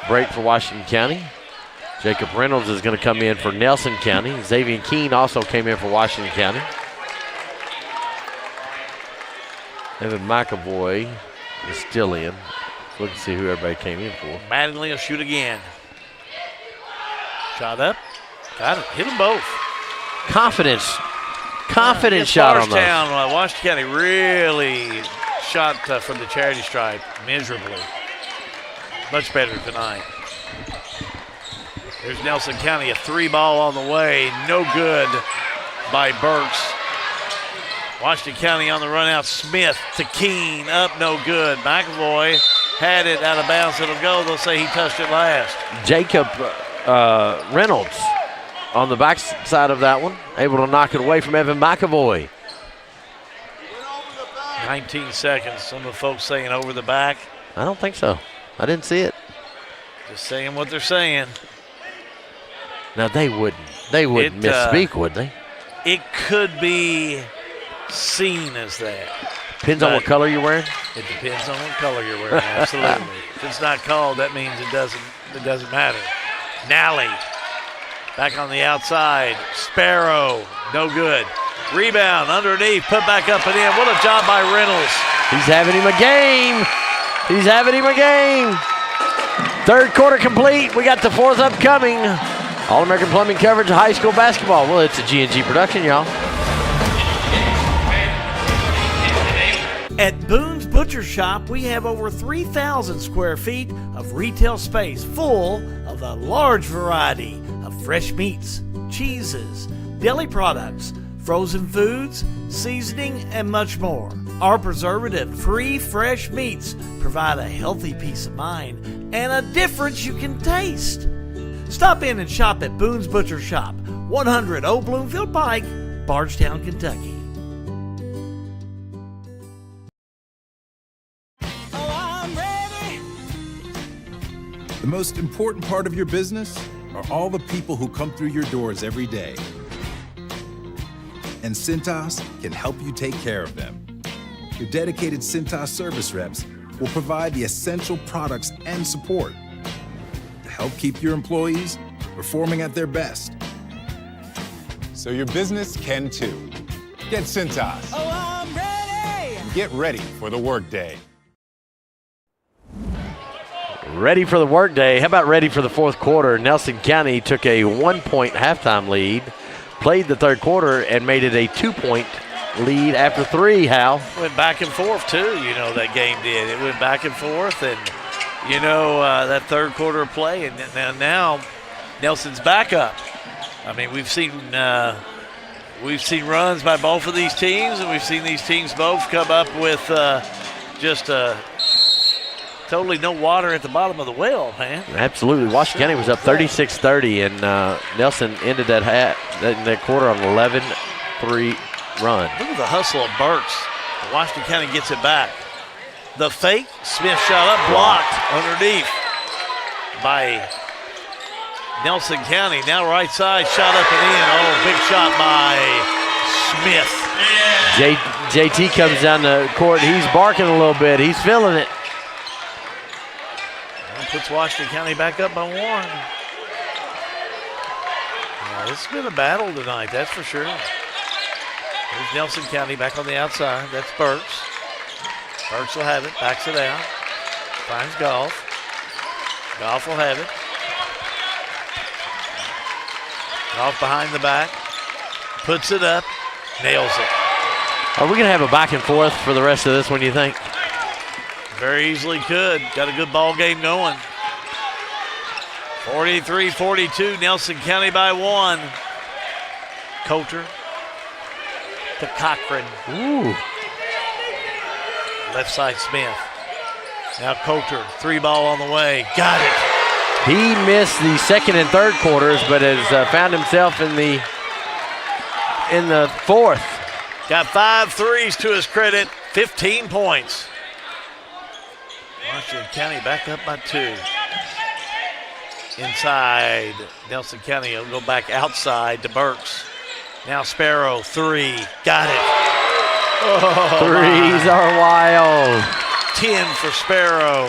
break for Washington County. Jacob Reynolds is going to come in for Nelson County. Xavier Keene also came in for Washington County. Evan McAvoy is still in. Look and see who everybody came in for. Mattingly will shoot again. Shot up. Got it. Hit them both. Confidence shot on those. Washington County really shot from the charity stripe miserably. Much better tonight. There's Nelson County, a three ball on the way. No good by Burks. Washington County on the run out. Smith to Keene, up, no good. McAvoy had it out of bounds. It'll go. They'll say he touched it last. Jacob Reynolds on the back side of that one, able to knock it away from Evan McAvoy. 19 seconds. Some of the folks saying over the back. I don't think so. I didn't see it. Just saying what they're saying. Now they wouldn't misspeak, would they? It could be seen as that. Depends on what color you're wearing? It depends on what color you're wearing, absolutely. If it's not called, that means it doesn't matter. Nally back on the outside. Sparrow, no good. Rebound underneath, put back up and in. What a job by Reynolds. He's having him a game. He's having him a game. Third quarter complete. We got the fourth upcoming. All-American Plumbing coverage of high school basketball. Well, it's a G&G production, y'all. At Boone's Butcher Shop, we have over 3,000 square feet of retail space full of a large variety of fresh meats, cheeses, deli products, frozen foods, seasoning, and much more. Our preservative-free fresh meats provide a healthy peace of mind and a difference you can taste. Stop in and shop at Boone's Butcher Shop, 100 Old Bloomfield Pike, Bardstown, Kentucky. The most important part of your business are all the people who come through your doors every day. And Cintas can help you take care of them. Your dedicated Cintas service reps will provide the essential products and support to help keep your employees performing at their best. So your business can too. Get Cintas. Oh, I'm ready! Get ready for the workday. Ready for the workday. How about ready for the fourth quarter? Nelson County took a 1-point halftime lead, played the third quarter, and made it a 2-point lead after 3, Hal. Went back and forth, too, that game did. It went back and forth, and, that third quarter of play, and now Nelson's back up. I mean, we've seen runs by both of these teams, and we've seen these teams both come up with just totally no water at the bottom of the well, man. Absolutely. Washington County was up 36-30, and Nelson ended that quarter on an 11-3 run. Look at the hustle of Burks. Washington County gets it back. The fake, Smith shot up, blocked underneath by Nelson County. Now right side, shot up and in. Oh, big shot by Smith. JT comes down the court. He's barking a little bit. He's feeling it. Puts Washington County back up by 1. This has been a battle tonight, that's for sure. There's Nelson County back on the outside. That's Burks. Burks will have it, backs it out. Finds Goff. Goff will have it. Goff behind the back. Puts it up. Nails it. Are we going to have a back and forth for the rest of this one, you think? Very easily could. Got a good ball game going. 43-42, Nelson County by 1. Coulter to Cochran. Ooh. Left side Smith. Now Coulter, 3 ball on the way. Got it. He missed the second and third quarters, but has found himself in the fourth. Got 5 threes to his credit, 15 points. Washington County back up by 2. Inside, Nelson County will go back outside to Burks. Now Sparrow, 3, got it. Oh, threes are wild. 10 for Sparrow.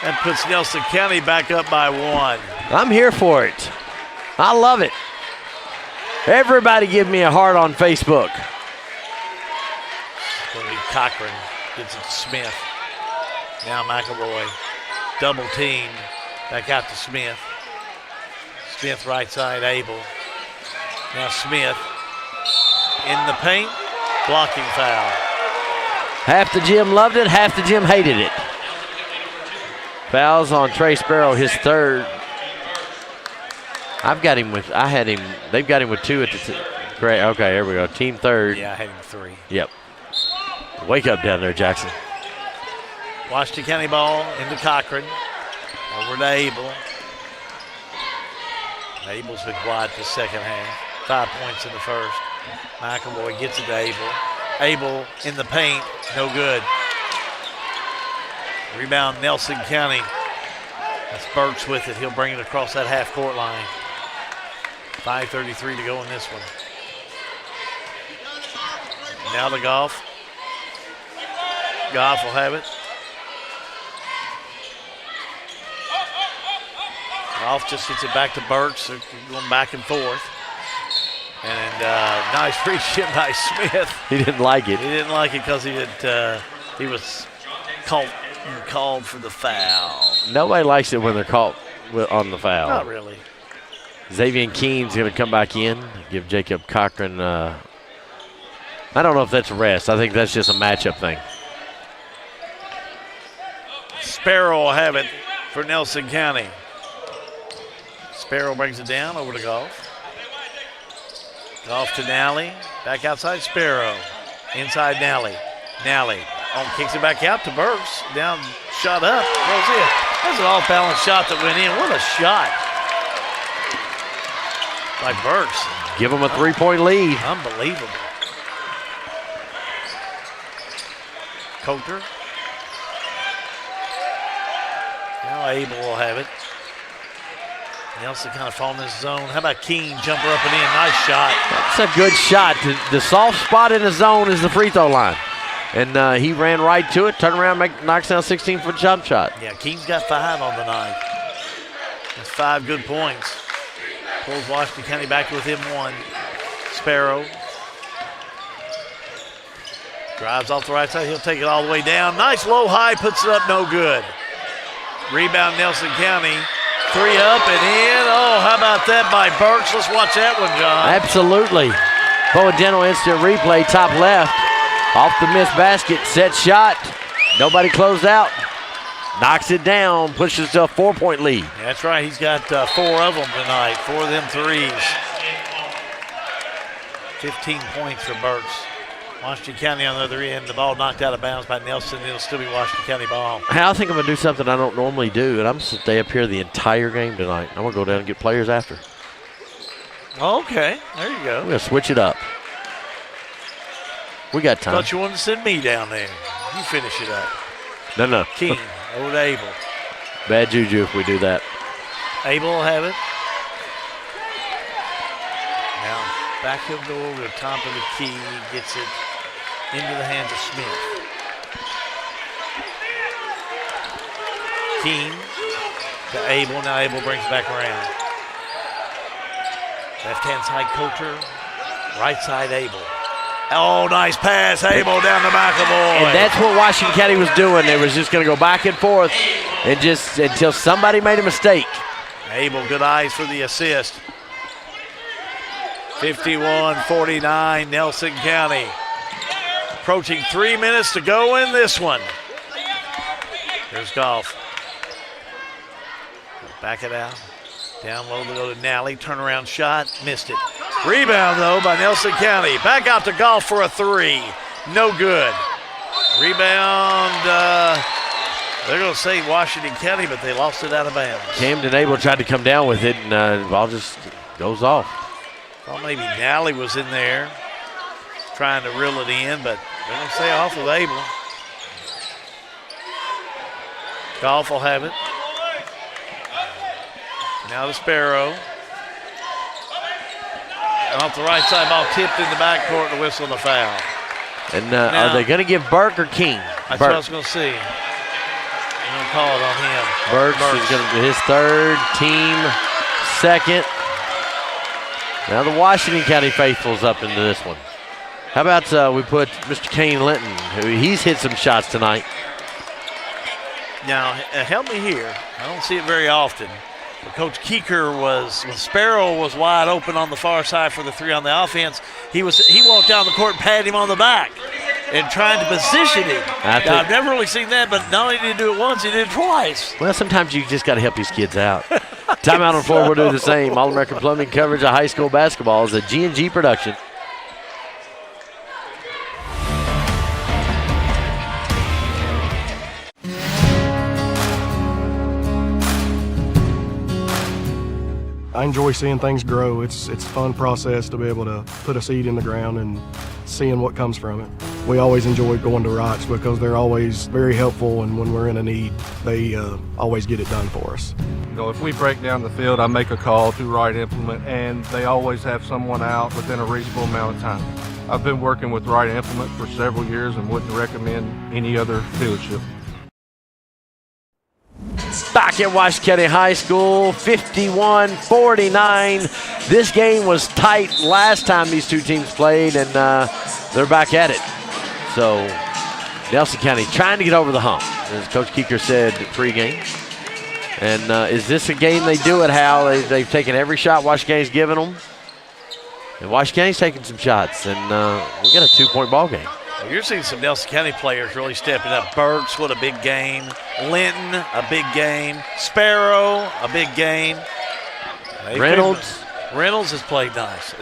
That puts Nelson County back up by 1. I'm here for it. I love it. Everybody give me a heart on Facebook. It's going to be Cochran, gets it to Smith. Now McElroy, double teamed, back out to Smith. Smith right side, Abel. Now Smith in the paint, blocking foul. Half the gym loved it, half the gym hated it. Fouls on Trey Sparrow, his third. They've got him with 2 at the great. Okay, here we go. Team third. Yeah, I had him 3. Yep. Wake up down there, Jackson. Washington County ball into Cochran. Over to Abel. Abel's been quiet the second half. 5 points in the first. McElroy gets it to Abel. Abel in the paint, no good. Rebound Nelson County. That's Burks with it. He'll bring it across that half-court line. 5:33 to go in this one. Now to Goff. Goff will have it. Goff just gets it back to Burks. They're going back and forth. And nice reach in by Smith. He didn't like it. He didn't like it because he was called for the foul. Nobody likes it when they're caught on the foul. Not really. Xavier Keene's going to come back in, give Jacob Cochran. I don't know if that's a rest. I think that's just a matchup thing. Sparrow will have it for Nelson County. Sparrow brings it down over to Goff. Goff to Nally. Back outside Sparrow. Inside Nally. Nally kicks it back out to Burks. Down, shot up, throws in. That's an off-balance shot that went in. What a shot by Burks. Give him a 3-point lead. Unbelievable. Coulter. Now Abel will have it. Nelson kind of falling in his zone. How about Keene, jumper up and in, nice shot. That's a good shot. The soft spot in the zone is the free throw line. And he ran right to it, turned around, knocks down 16-foot jump shot. Yeah, Keene's got 5 on the night. That's 5 good points. Pulls Washington County back within 1. Sparrow. Drives off the right side, he'll take it all the way down. Nice low high, puts it up, no good. Rebound Nelson County. 3 up and in. Oh, how about that by Burks? Let's watch that one, John. Absolutely. Boadeno instant replay, top left. Off the missed basket, set shot. Nobody closed out. Knocks it down, pushes to a 4-point lead. That's right, he's got 4 of them tonight, 4 of them threes. 15 points for Burks. Washington County on the other end, the ball knocked out of bounds by Nelson. It'll still be Washington County ball. I think I'm going to do something I don't normally do, and I'm going to stay up here the entire game tonight. I'm going to go down and get players after. Okay, there you go. We're going to switch it up. We got time. Thought you wanted to send me down there. You finish it up. No. Keene, over to Abel. Bad juju if we do that. Abel will have it. Now, back he'll go over the top of the key. Gets it into the hands of Smith. Keene to Abel. Now Abel brings it back around. Left-hand side Coulter. Right side Abel. Oh, nice pass. Abel down the McAvoy. And that's what Washington County was doing. They was just going to go back and forth and just until somebody made a mistake. Abel, good eyes for the assist. 51-49, Nelson County. Approaching 3 minutes to go in this one. Here's Goff. Back it out. Down low to go to Nally. Turnaround shot. Missed it. Rebound, though, by Nelson County. Back out to Goff for a 3. No good. Rebound. They're going to say Washington County, but they lost it out of bounds. Camden Abel tried to come down with it, and the ball just goes off. Thought maybe Nally was in there trying to reel it in, but they're going to say off of Abel. Goff will have it. Now to Sparrow. And off the right side, ball tipped in the backcourt to whistle the foul. And are they going to give Burke or King? That's what I was going to see. I'm going to call it on him. Burks is going to be his 3rd, team 2nd. Now the Washington County faithful's up into this one. How about we put Mr. Kane Linton, who he's hit some shots tonight. Now, help me here. I don't see it very often. But Coach Keeker when Sparrow was wide open on the far side for the 3 on the offense, he walked down the court and patted him on the back and trying to position him. Now, I've never really seen that, but not only did he do it once, he did it twice. Well, sometimes you just got to help these kids out. Timeout on 4, we'll do the same. All-American Plumbing coverage of high school basketball is a G&G production. I enjoy seeing things grow. It's a fun process to be able to put a seed in the ground and seeing what comes from it. We always enjoy going to Wrights because they're always very helpful, and when we're in a need, they always get it done for us. If we break down the field, I make a call to Wright Implement, and they always have someone out within a reasonable amount of time. I've been working with Wright Implement for several years and wouldn't recommend any other dealership. Back back at Washington County High School, 51-49. This game was tight last time these two teams played, and they're back at it. So Nelson County trying to get over the hump, as Coach Keeker said pregame. And is this a game they do it, Hal? They've taken every shot Washington County's given them. And Washington County's taking some shots, and we got a 2-point ball game. Well, you're seeing some Nelson County players really stepping up. Burks, what a big game. Linton, a big game. Sparrow, a big game. Reynolds has played nice.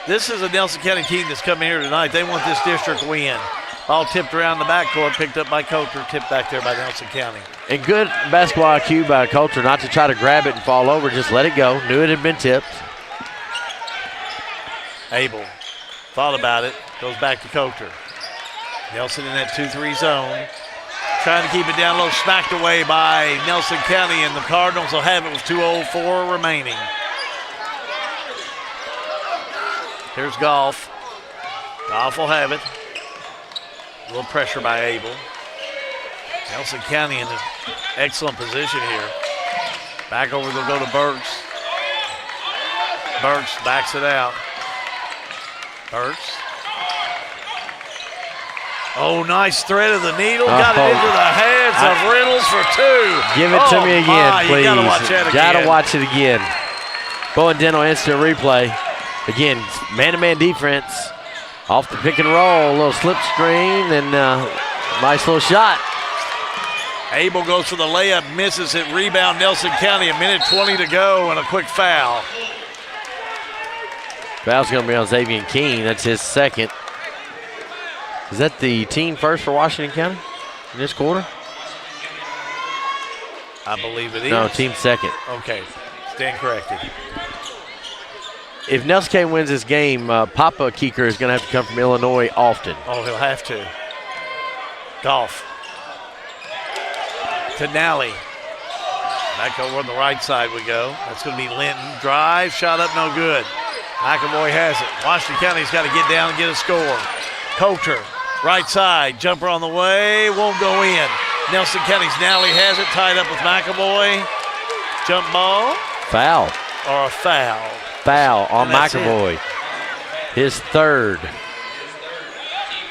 This is a Nelson County team that's coming here tonight. They want this district win. Ball tipped around the backcourt, picked up by Coulter, tipped back there by Nelson County. And good basketball IQ by Coulter, not to try to grab it and fall over, just let it go. Knew it had been tipped. Abel thought about it, goes back to Coulter. Nelson in that 2-3 zone. Trying to keep it down low, smacked away by Nelson County, and the Cardinals will have it with 2:04 remaining. Here's Goff. Goff will have it. A little pressure by Abel. Nelson County in an excellent position here. Back over, they'll go to Burks. Burks backs it out. Burks. Oh, nice thread of the needle. Got it into the hands of Reynolds for 2. Give it to me again, please. You gotta watch that again. Gotta watch it again. Bowen Dental instant replay. Again, man-to-man defense. Off the pick and roll, a little slip screen, and nice little shot. Abel goes for the layup, misses it. Rebound, Nelson County, 1:20 to go, and a quick foul. Foul's going to be on Xavier Keene. That's his second. Is that the team first for Washington County in this quarter? I believe it is. No, team second. Okay, stand corrected. If Nelson County wins this game, Papa Keeker is going to have to come from Illinois often. Oh, he'll have to. Golf. To Nally. Back over on the right side we go. That's going to be Linton. Drive, shot up, no good. McAvoy has it. Washington County's got to get down and get a score. Coulter, right side, jumper on the way, won't go in. Nelson County's Nally has it, tied up with McAvoy. Jump ball. Foul. Or a foul. Foul on McAvoy. His third.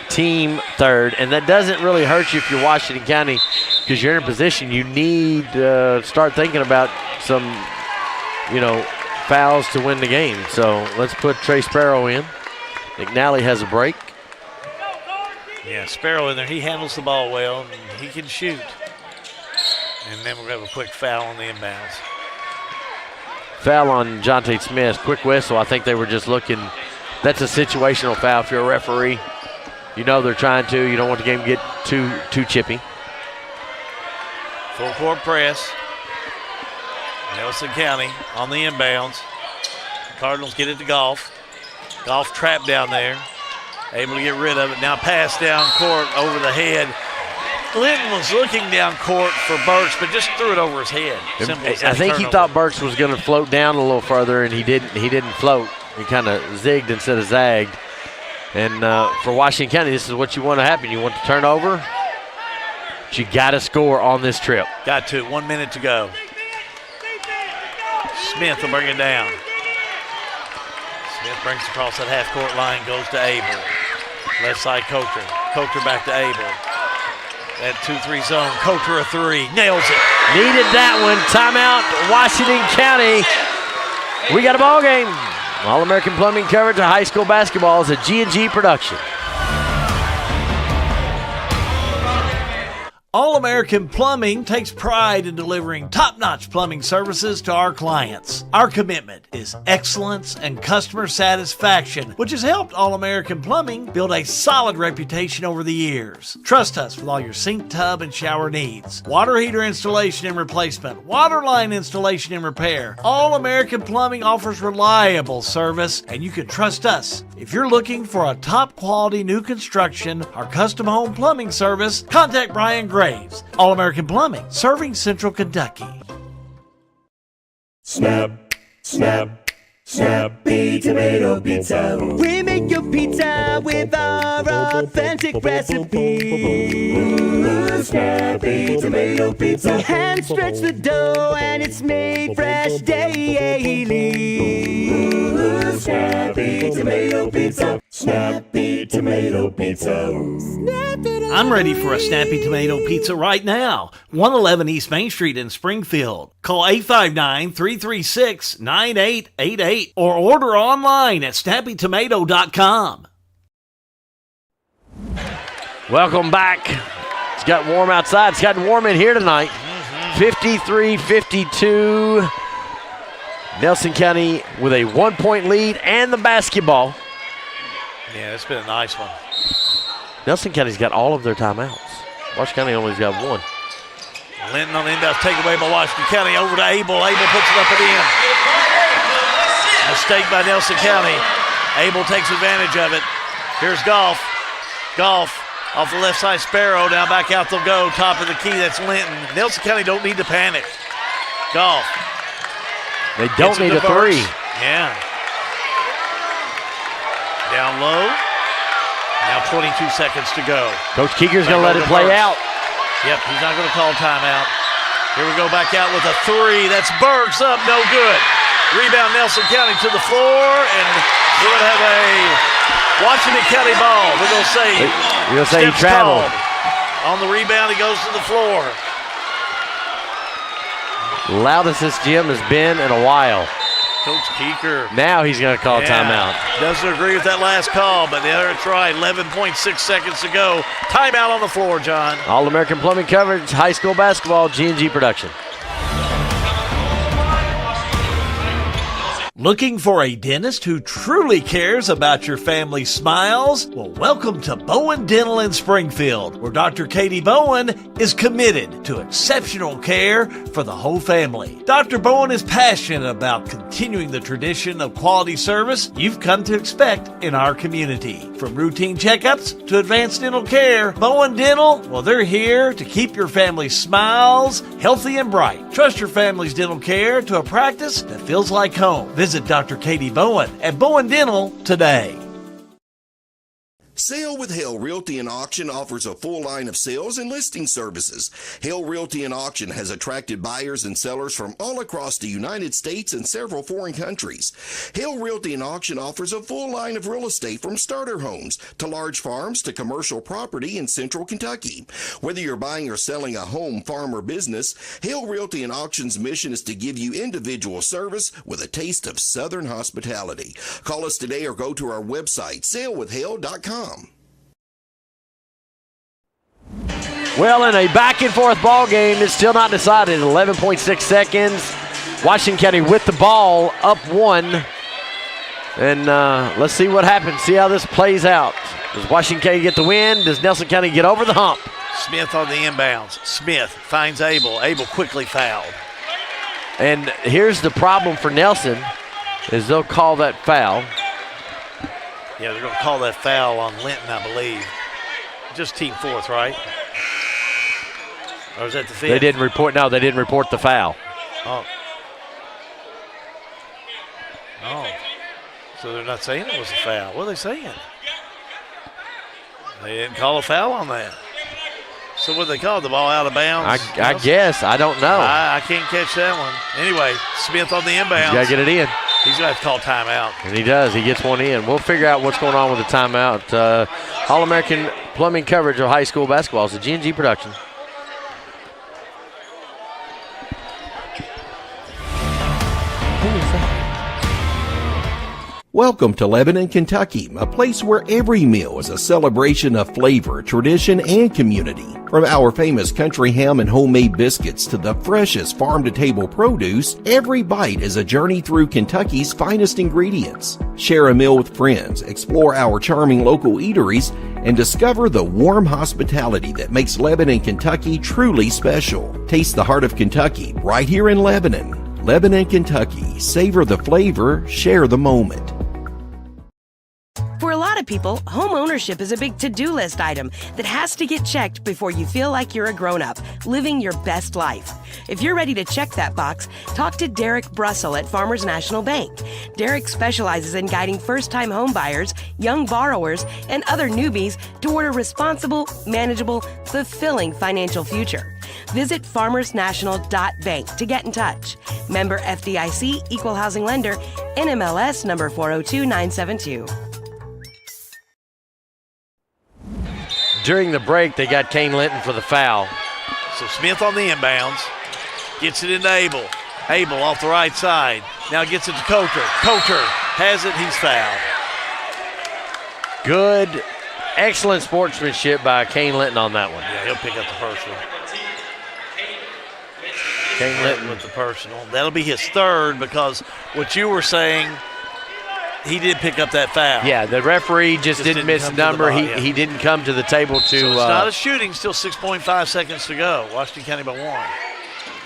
Team third. And that doesn't really hurt you if you're Washington County, because you're in a position you need to start thinking about some, fouls to win the game. So let's put Trey Sparrow in. McNally has a break. Yeah, Sparrow in there. He handles the ball well, and he can shoot. And then we're going to have a quick foul on the inbounds. Foul on Jonte Smith. Quick whistle. I think they were just looking. That's a situational foul if you're a referee. You know they're trying to. You don't want the game to get too chippy. Full court press. Nelson County on the inbounds. Cardinals get it to Goff. Goff trapped down there. Able to get rid of it. Now pass down court over the head. Linton was looking down court for Burks, but just threw it over his head. I think he thought Burks was going to float down a little further, and he didn't. He didn't float. He kind of zigged instead of zagged. And for Washington County, this is what you want to happen. You want to turn over, but you got to score on this trip. Got to. 1 minute to go. Smith will bring it down. Smith brings across that half-court line, goes to Abel. Left side, Coulter. Coulter back to Abel. That 2-3 zone, Coulter a 3, nails it. Needed that one. Timeout, Washington County. We got a ball game. All-American Plumbing coverage of high school basketball is a G&G production. All-American Plumbing takes pride in delivering top-notch plumbing services to our clients. Our commitment is excellence and customer satisfaction, which has helped All-American Plumbing build a solid reputation over the years. Trust us with all your sink, tub, and shower needs. Water heater installation and replacement, water line installation and repair. All-American Plumbing offers reliable service, and you can trust us. If you're looking for a top-quality new construction or custom home plumbing service, contact Brian Graves. All-American Plumbing, serving Central Kentucky. Snappy Tomato Pizza. We make your pizza with with our authentic recipe. Snappy Tomato Pizza. Hand stretch the dough and it's made fresh daily. Snappy Tomato Pizza. Snappy Tomato Pizza. I'm ready for a Snappy Tomato Pizza right now. 111 East Main Street in Springfield. Call 859-336-9888 or order online at snappytomato.com. Welcome back. It's got warm outside. It's gotten warm in here tonight. 53-52. Nelson County with a 1-point lead and the basketball. Yeah, it's been a nice one. Nelson County's got all of their timeouts. Washington County only's got one. Linton on the inbound, taken away by Washington County, over to Abel. Abel puts it up and in. Mistake by Nelson County. Abel takes advantage of it. Here's Golf. Golf off the left side, Sparrow. Now back out they'll go. Top of the key, that's Linton. Nelson County don't need to panic. Golf. They don't need a three. Yeah. Down low. Now 22 seconds to go. Coach Keeger's going to let it play out. Yep, he's not going to call timeout. Here we go back out with a three. That's Burks up, no good. Rebound Nelson County to the floor, and we're going to have a Washington County ball. We're going to say, he traveled. On the rebound, he goes to the floor. Loudest this gym has been in a while. Coach Keeker. Now he's going to call timeout. Doesn't agree with that last call, but the other try, 11.6 seconds to go. Timeout on the floor, John. All-American Plumbing Coverage, high school basketball, G&G production. Looking for a dentist who truly cares about your family's smiles? Well, welcome to Bowen Dental in Springfield, where Dr. Katie Bowen is committed to exceptional care for the whole family. Dr. Bowen is passionate about continuing the tradition of quality service you've come to expect in our community. From routine checkups to advanced dental care, Bowen Dental, well, they're here to keep your family's smiles healthy and bright. Trust your family's dental care to a practice that feels like home. Visit Dr. Katie Bowen at Bowen Dental today. Sale with Hale Realty and Auction offers a full line of sales and listing services. Hale Realty and Auction has attracted buyers and sellers from all across the United States and several foreign countries. Hale Realty and Auction offers a full line of real estate from starter homes to large farms to commercial property in central Kentucky. Whether you're buying or selling a home, farm, or business, Hale Realty and Auction's mission is to give you individual service with a taste of Southern hospitality. Call us today or go to our website, salewithhale.com. Well, in a back-and-forth ball game, it's still not decided. 11.6 seconds. Washington County with the ball, up one. And let's see what happens. See how this plays out. Does Washington County get the win? Does Nelson County get over the hump? Smith on the inbounds. Smith finds Abel. Abel quickly fouled. And here's the problem for Nelson is they'll call that foul. Yeah, they're going to call that foul on Linton, I believe. Just team fourth, right? Or is that the fifth? They didn't report the foul. Oh. Oh. So they're not saying it was a foul. What are they saying? They didn't call a foul on that. So what did they call? The ball out of bounds? I guess. I don't know. I can't catch that one. Anyway, Smith on the inbounds. He's got to get it in. He's going to have to call timeout. And he does. He gets one in. We'll figure out what's going on with the timeout. All-American Plumbing Coverage of high school basketball is a G&G production. Welcome to Lebanon, Kentucky, a place where every meal is a celebration of flavor, tradition, and community. From our famous country ham and homemade biscuits to the freshest farm-to-table produce, every bite is a journey through Kentucky's finest ingredients. Share a meal with friends, explore our charming local eateries, and discover the warm hospitality that makes Lebanon, Kentucky truly special. Taste the heart of Kentucky right here in Lebanon. Lebanon, Kentucky. Savor the flavor, share the moment. For a lot of people, home ownership is a big to-do list item that has to get checked before you feel like you're a grown-up, living your best life. If you're ready to check that box, talk to Derek Brussel at Farmers National Bank. Derek specializes in guiding first-time home buyers, young borrowers, and other newbies toward a responsible, manageable, fulfilling financial future. Visit farmersnational.bank to get in touch. Member FDIC, Equal Housing Lender, NMLS number 402972. During the break, they got Kane Linton for the foul. So Smith on the inbounds. Gets it into Abel. Abel off the right side. Now gets it to Coulter. Coulter has it. He's fouled. Good, excellent sportsmanship by Kane Linton on that one. Yeah, he'll pick up the personal. Kane Linton with the personal. That'll be his third because what you were saying, he did pick up that foul. Yeah, the referee just didn't miss a number. He didn't come to the table to. So it's not a shooting. Still 6.5 seconds to go. Washington County by 1.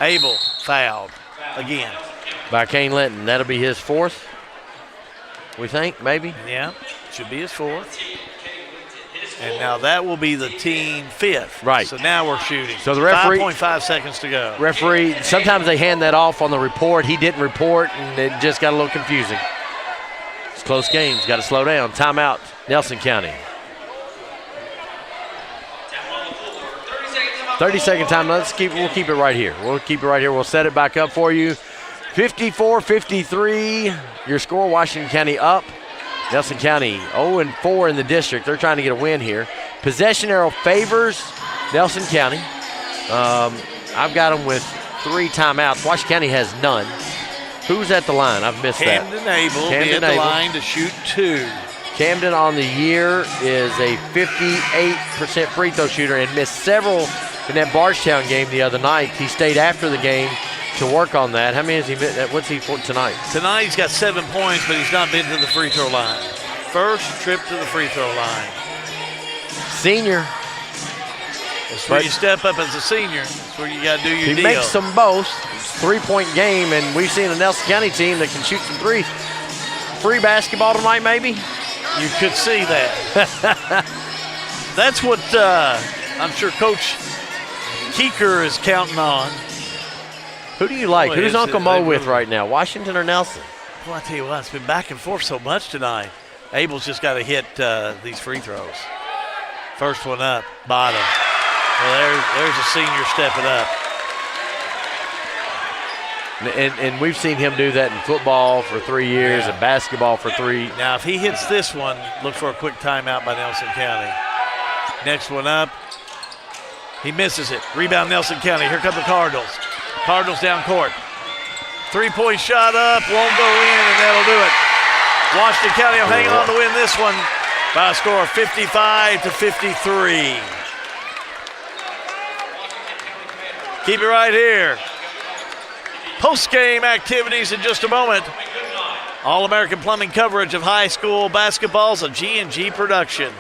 Abel fouled again by Kane Linton. That'll be his fourth. We think maybe. Yeah, should be his fourth. And now that will be the team fifth. Right. So now we're shooting. So the referee. 5.5 seconds to go. Referee. Sometimes they hand that off on the report. He didn't report, and it just got a little confusing. Close games, got to slow down. Timeout, Nelson County. 30-second time. We'll keep it right here. We'll set it back up for you. 54-53. Your score, Washington County up. Nelson County 0-4 in the district. They're trying to get a win here. Possession arrow favors Nelson County. I've got them with 3 timeouts. Washington County has none. Who's at the line? I've missed Camden that. Abel be at the line to shoot 2. Camden on the year is a 58% free throw shooter and missed several in that Bardstown game the other night. He stayed after the game to work on that. How many has he missed? What's he for tonight? Tonight he's got 7 points, but he's not been to the free throw line. First trip to the free throw line. Senior. That's where you step up as a senior. That's where you got to do your deal. He makes them both. 3-point game, and we've seen a Nelson County team that can shoot some threes. Free basketball tonight, maybe? You could see that. That's what I'm sure Coach Keeker is counting on. Who do you like? Boy, who's Uncle Mo with right now, Washington or Nelson? Well, I tell you what, it's been back and forth so much tonight. Abel's just got to hit these free throws. First one up, bottom. Well, there's a senior stepping up. And we've seen him do that in football for 3 years and basketball for 3. Now, if he hits this one, look for a quick timeout by Nelson County. Next one up. He misses it. Rebound Nelson County. Here come the Cardinals. Cardinals down court. 3-point shot up. Won't go in, and that'll do it. Washington County will hang on to win this one by a score of 55-53. Keep it right here. Post-game activities in just a moment. All-American Plumbing coverage of high school basketball is a G&G production.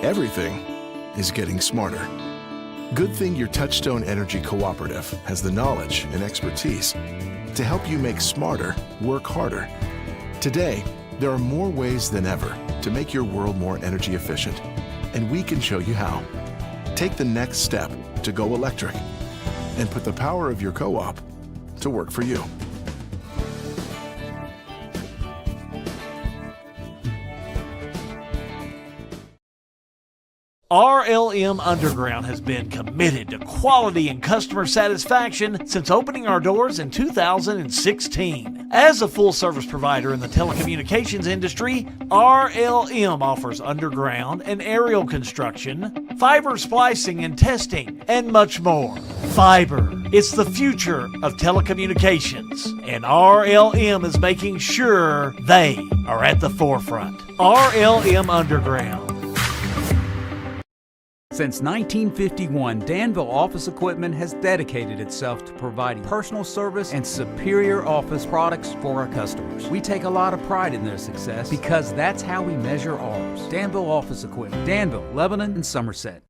Everything is getting smarter. Good thing your Touchstone Energy Cooperative has the knowledge and expertise to help you make smarter work harder. Today, there are more ways than ever to make your world more energy efficient, and we can show you how. Take the next step to go electric and put the power of your co-op to work for you. RLM Underground has been committed to quality and customer satisfaction since opening our doors in 2016. As a full-service provider in the telecommunications industry, RLM offers underground and aerial construction, fiber splicing and testing, and much more. Fiber, it's the future of telecommunications, and RLM is making sure they are at the forefront. RLM Underground. Since 1951, Danville Office Equipment has dedicated itself to providing personal service and superior office products for our customers. We take a lot of pride in their success because that's how we measure ours. Danville Office Equipment, Danville, Lebanon, and Somerset.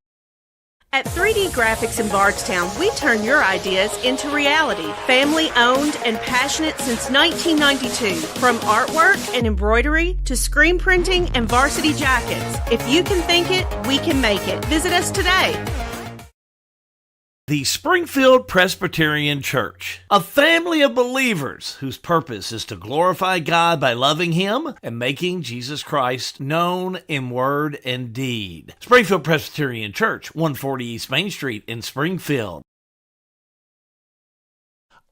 At 3D Graphics in Bardstown, we turn your ideas into reality. Family owned and passionate since 1992. From artwork and embroidery to screen printing and varsity jackets. If you can think it, we can make it. Visit us today. The Springfield Presbyterian Church, a family of believers whose purpose is to glorify God by loving Him and making Jesus Christ known in word and deed. Springfield Presbyterian Church, 140 East Main Street in Springfield.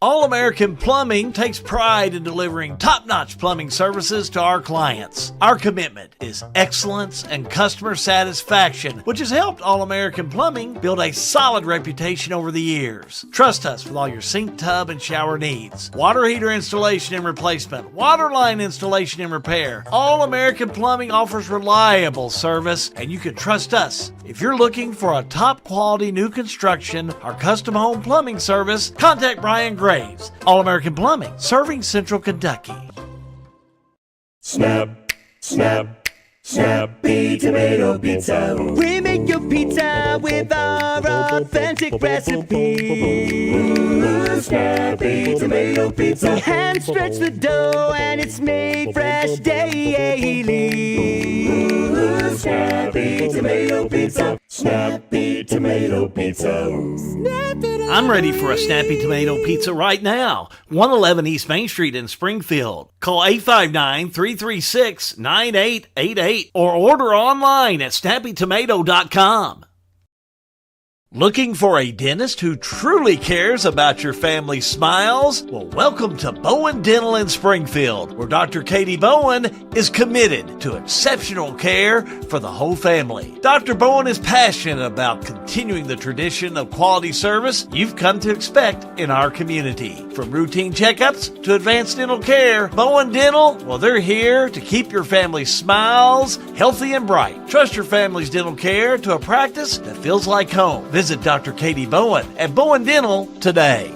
All-American Plumbing takes pride in delivering top-notch plumbing services to our clients. Our commitment is excellence and customer satisfaction, which has helped All-American Plumbing build a solid reputation over the years. Trust us with all your sink, tub, and shower needs. Water heater installation and replacement, water line installation and repair. All-American Plumbing offers reliable service, and you can trust us. If you're looking for a top-quality new construction or custom home plumbing service, contact Brian Graves. All-American Plumbing, serving Central Kentucky. Snap, snap, Snappy Tomato Pizza. We make your pizza with our authentic recipe. Snappy Tomato Pizza. Hand stretch the dough and it's made fresh daily. Snappy Tomato Pizza. Snappy Tomato Pizza. I'm ready for a Snappy Tomato Pizza right now. 111 East Main Street in Springfield. Call 859-336-9888 or order online at snappytomato.com. Looking for a dentist who truly cares about your family's smiles? Well, welcome to Bowen Dental in Springfield, where Dr. Katie Bowen is committed to exceptional care for the whole family. Dr. Bowen is passionate about continuing the tradition of quality service you've come to expect in our community. From routine checkups to advanced dental care, Bowen Dental, well, they're here to keep your family's smiles healthy and bright. Trust your family's dental care to a practice that feels like home. Visit Dr. Katie Bowen at Bowen Dental today.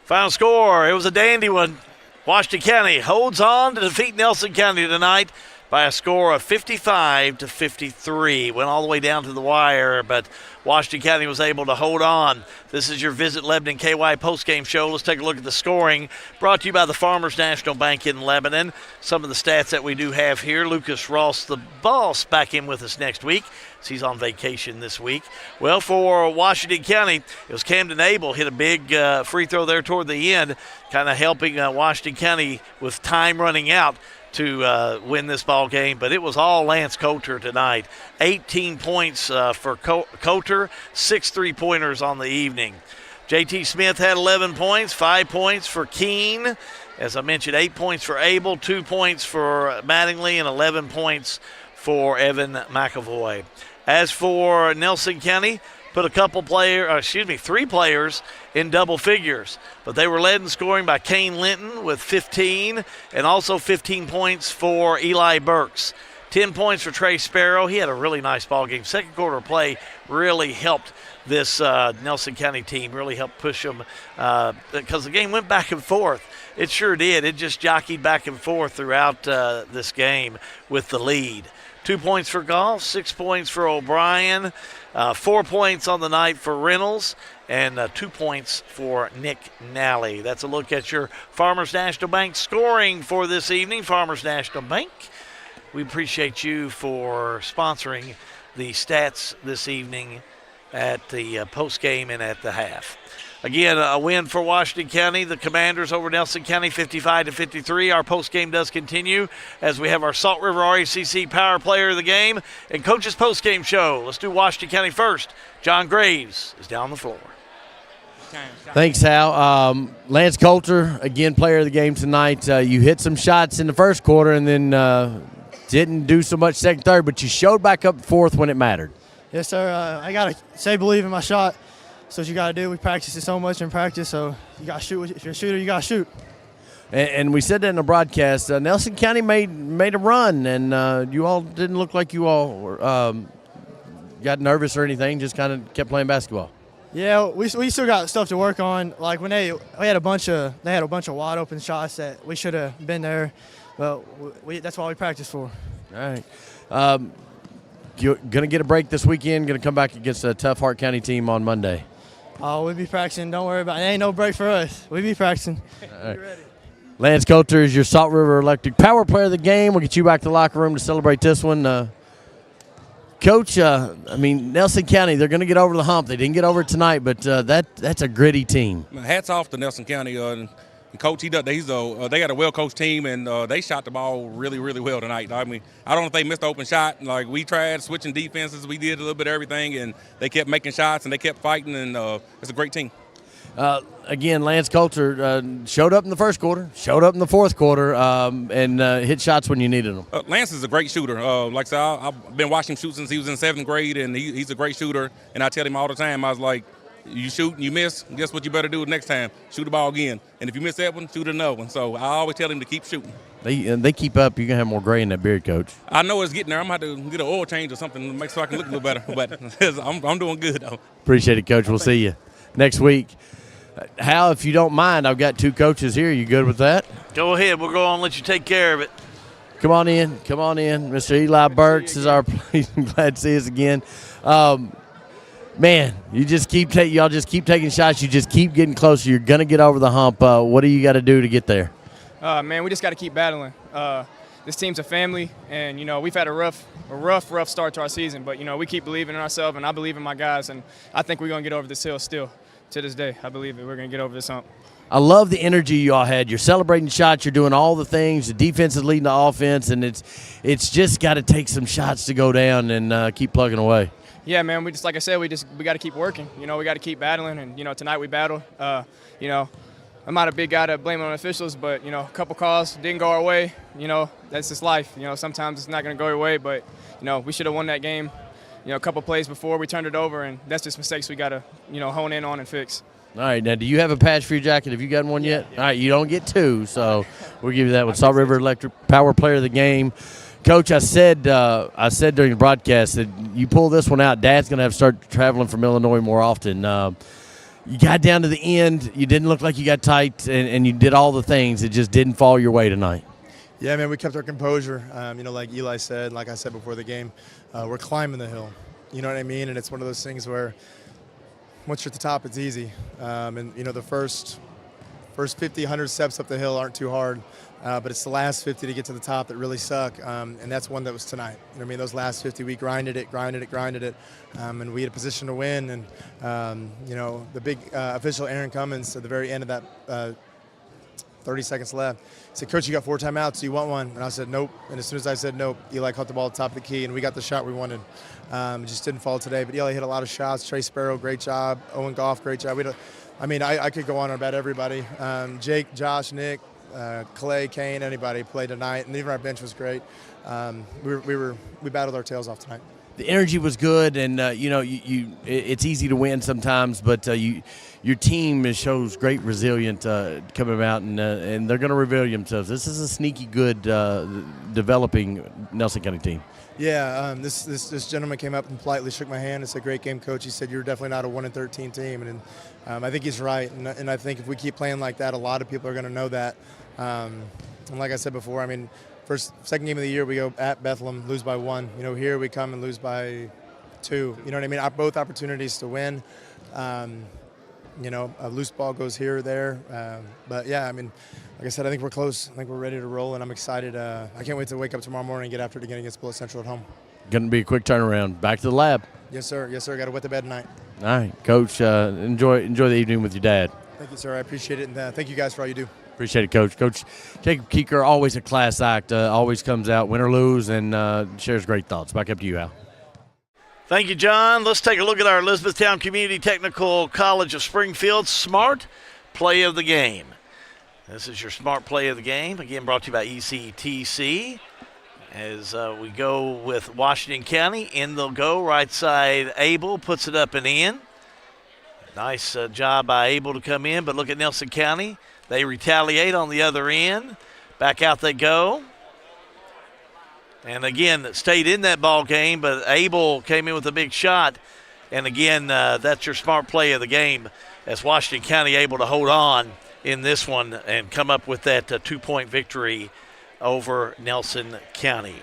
Final score, it was a dandy one. Washington County holds on to defeat Nelson County tonight by a score of 55-53. Went all the way down to the wire, but Washington County was able to hold on. This is your Visit Lebanon KY postgame show. Let's take a look at the scoring. Brought to you by the Farmers National Bank in Lebanon. Some of the stats that we do have here. Lucas Ross, the boss, back in with us next week. He's on vacation this week. Well, for Washington County, it was Camden Abel hit a big free throw there toward the end, kind of helping Washington County with time running out to win this ball game, but it was all Lance Coulter tonight. 18 points for Coulter, 6 3-pointers on the evening. J.T. Smith had 11 points, 5 points for Keene. As I mentioned, 8 points for Abel, 2 points for Mattingly, and 11 points for Evan McAvoy. As for Nelson County, put 3 players in double figures. But they were led in scoring by Kane Linton with 15, and also 15 points for Eli Burks. 10 points for Trey Sparrow. He had a really nice ball game. Second quarter play really helped this Nelson County team, really helped push them because the game went back and forth. It sure did. It just jockeyed back and forth throughout this game with the lead. 2 points for Goff, 6 points for O'Brien, 4 points on the night for Reynolds, and 2 points for Nick Nally. That's a look at your Farmers National Bank scoring for this evening. Farmers National Bank, we appreciate you for sponsoring the stats this evening at the post game and at the half. Again, a win for Washington County. The Commanders over Nelson County, 55-53. Our postgame does continue as we have our Salt River RACC Power Player of the Game and Coach's Postgame Show. Let's do Washington County first. John Graves is down the floor. Thanks, Hal. Lance Coulter, again, Player of the Game tonight. You hit some shots in the first quarter and then didn't do so much second, third, but you showed back up fourth when it mattered. Yes, sir. I got to say believe in my shot. So what you got to do. We practice it so much in practice, so you got to shoot. If you're a shooter, you got to shoot. And we said that in the broadcast. Nelson County made a run, and you all didn't look like you all were, got nervous or anything, just kind of kept playing basketball. Yeah, we still got stuff to work on. Like when they had a bunch of wide open shots that we should have been there, but that's what we practiced for. All right. you're going to get a break this weekend, going to come back against a tough Hart County team on Monday. Oh, we'll be practicing. Don't worry about it. Ain't no break for us. We'll be practicing. All right. Lance Coulter is your Salt River Electric Power Player of the game. We'll get you back to the locker room to celebrate this one. Coach, Nelson County, they're going to get over the hump. They didn't get over it tonight, but that's a gritty team. Hats off to Nelson County. And Coach, they got a well-coached team, and they shot the ball really, really well tonight. I mean, I don't know if they missed the open shot. Like, we tried switching defenses. We did a little bit of everything, and they kept making shots, and they kept fighting, and it's a great team. Again, Lance Coulter showed up in the first quarter, showed up in the fourth quarter, and hit shots when you needed them. Lance is a great shooter. Like I said, I've been watching him shoot since he was in 7th grade, and he's a great shooter. And I tell him all the time, I was like, you shoot and you miss, guess what you better do the next time? Shoot the ball again. And if you miss that one, shoot another one. So I always tell him to keep shooting. They keep up. You're going to have more gray in that beard, Coach. I know it's getting there. I'm going to have to get an oil change or something to make so I can look a little better. But I'm doing good, though. Appreciate it, Coach. We'll see you next week. Hal, if you don't mind, I've got 2 coaches here. You good with that? Go ahead. We'll go on and let you take care of it. Come on in. Mr. Eli Burks is our place. I'm glad to see us again. Man, y'all just keep taking shots. You just keep getting closer. You're going to get over the hump. What do you got to do to get there? Man, we just got to keep battling. This team's a family, and, we've had a rough start to our season. But, we keep believing in ourselves, and I believe in my guys, and I think we're going to get over this hill still. To this day, I believe it. We're going to get over this hump. I love the energy you all had. You're celebrating shots. You're doing all the things. The defense is leading the offense, and it's just got to take some shots to go down and keep plugging away. Yeah, man. We got to keep working. We got to keep battling, and tonight we battled. I'm not a big guy to blame on officials, but a couple calls didn't go our way. That's just life. Sometimes it's not going to go your way, but we should have won that game. A couple plays before we turned it over, and that's just mistakes we got to, hone in on and fix. All right, now do you have a patch for your jacket? Have you gotten one yet? All right, you don't get 2, so we'll give you that one. Salt River Electric Power Player of the game. Coach, I said during the broadcast that you pull this one out, Dad's going to have to start traveling from Illinois more often. You got down to the end. You didn't look like you got tight, and you did all the things. It just didn't fall your way tonight. Yeah, man, we kept our composure. Like Eli said, like I said before the game, we're climbing the hill. You know what I mean? And it's one of those things where once you're at the top, it's easy. The first 50, 100 steps up the hill aren't too hard, but it's the last 50 to get to the top that really suck, and that's one that was tonight. You know what I mean? Those last 50, we grinded it, and we had a position to win. And, the big official, Aaron Cummins, at the very end of that 30 seconds left, he said, Coach, you got 4 timeouts. Do you want one? And I said, nope. And as soon as I said nope, Eli caught the ball at the top of the key, and we got the shot we wanted. It just didn't fall today. But Eli hit a lot of shots. Trey Sparrow, great job. Owen Goff, great job. I could go on about everybody. Jake, Josh, Nick, Clay, Kane, anybody played tonight. And even our bench was great. We battled our tails off tonight. The energy was good, and it's easy to win sometimes, but your team shows great resilience coming out, and they're going to reveal themselves. This is a sneaky good developing Nelson County team. Yeah, this gentleman came up and politely shook my hand and said, "Great game, Coach." He said, "You're definitely not a 1-13 team," and I think he's right. And I think if we keep playing like that, a lot of people are going to know that. And like I said before, second game of the year, we go at Bethlehem, lose by 1. Here we come and lose by 2. You know what I mean? Both opportunities to win. A loose ball goes here or there. But, yeah, like I said, I think we're close. I think we're ready to roll, and I'm excited. I can't wait to wake up tomorrow morning and get after it again against Bullitt Central at home. Going to be a quick turnaround. Back to the lab. Yes, sir. Got to wet the bed tonight. All right, Coach, enjoy the evening with your dad. Thank you, sir. I appreciate it, and thank you guys for all you do. Appreciate it, Coach. Coach Jacob Keeker, always a class act, always comes out, win or lose, and shares great thoughts. Back up to you, Al. Thank you, John. Let's take a look at our Elizabethtown Community Technical College of Springfield Smart Play of the Game. This is your Smart Play of the Game, again brought to you by ECTC. As we go with Washington County, in they'll go. Right side, Abel puts it up and in. Nice job by Abel to come in, but look at Nelson County. They retaliate on the other end. Back out they go. And again, stayed in that ball game, but Abel came in with a big shot. And again, that's your smart play of the game, as Washington County able to hold on in this one and come up with that 2-point victory over Nelson County.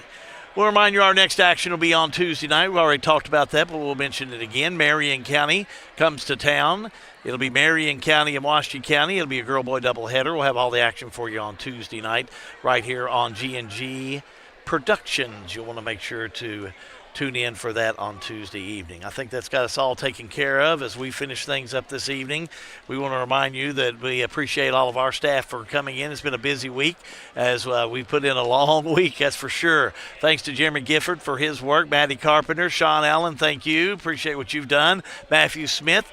We'll remind you our next action will be on Tuesday night. We've already talked about that, but we'll mention it again. Marion County comes to town. It'll be Marion County and Washington County. It'll be a girl-boy doubleheader. We'll have all the action for you on Tuesday night right here on G&G Productions. You'll want to make sure to tune in for that on Tuesday evening. I think that's got us all taken care of as we finish things up this evening. We want to remind you that we appreciate all of our staff for coming in. It's been a busy week as we put in a long week, that's for sure. Thanks to Jeremy Gifford for his work. Maddie Carpenter, Sean Allen, thank you. Appreciate what you've done. Matthew Smith,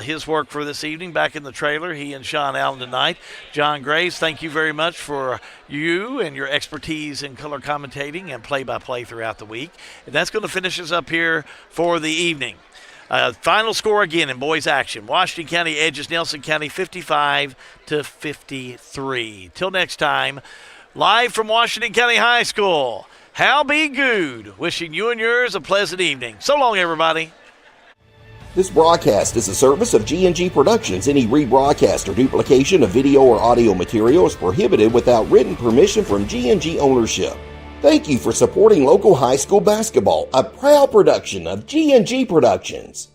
his work for this evening back in the trailer, he and Sean Allen tonight. John Graves, thank you very much for you and your expertise in color commentating and play-by-play throughout the week. And that's going to finish us up here for the evening. Final score again in boys action. Washington County edges Nelson County 55-53. Till next time, live from Washington County High School, Hal B. Good, wishing you and yours a pleasant evening. So long, everybody. This broadcast is a service of G&G Productions. Any rebroadcast or duplication of video or audio material is prohibited without written permission from G&G ownership. Thank you for supporting local high school basketball, a proud production of G&G Productions.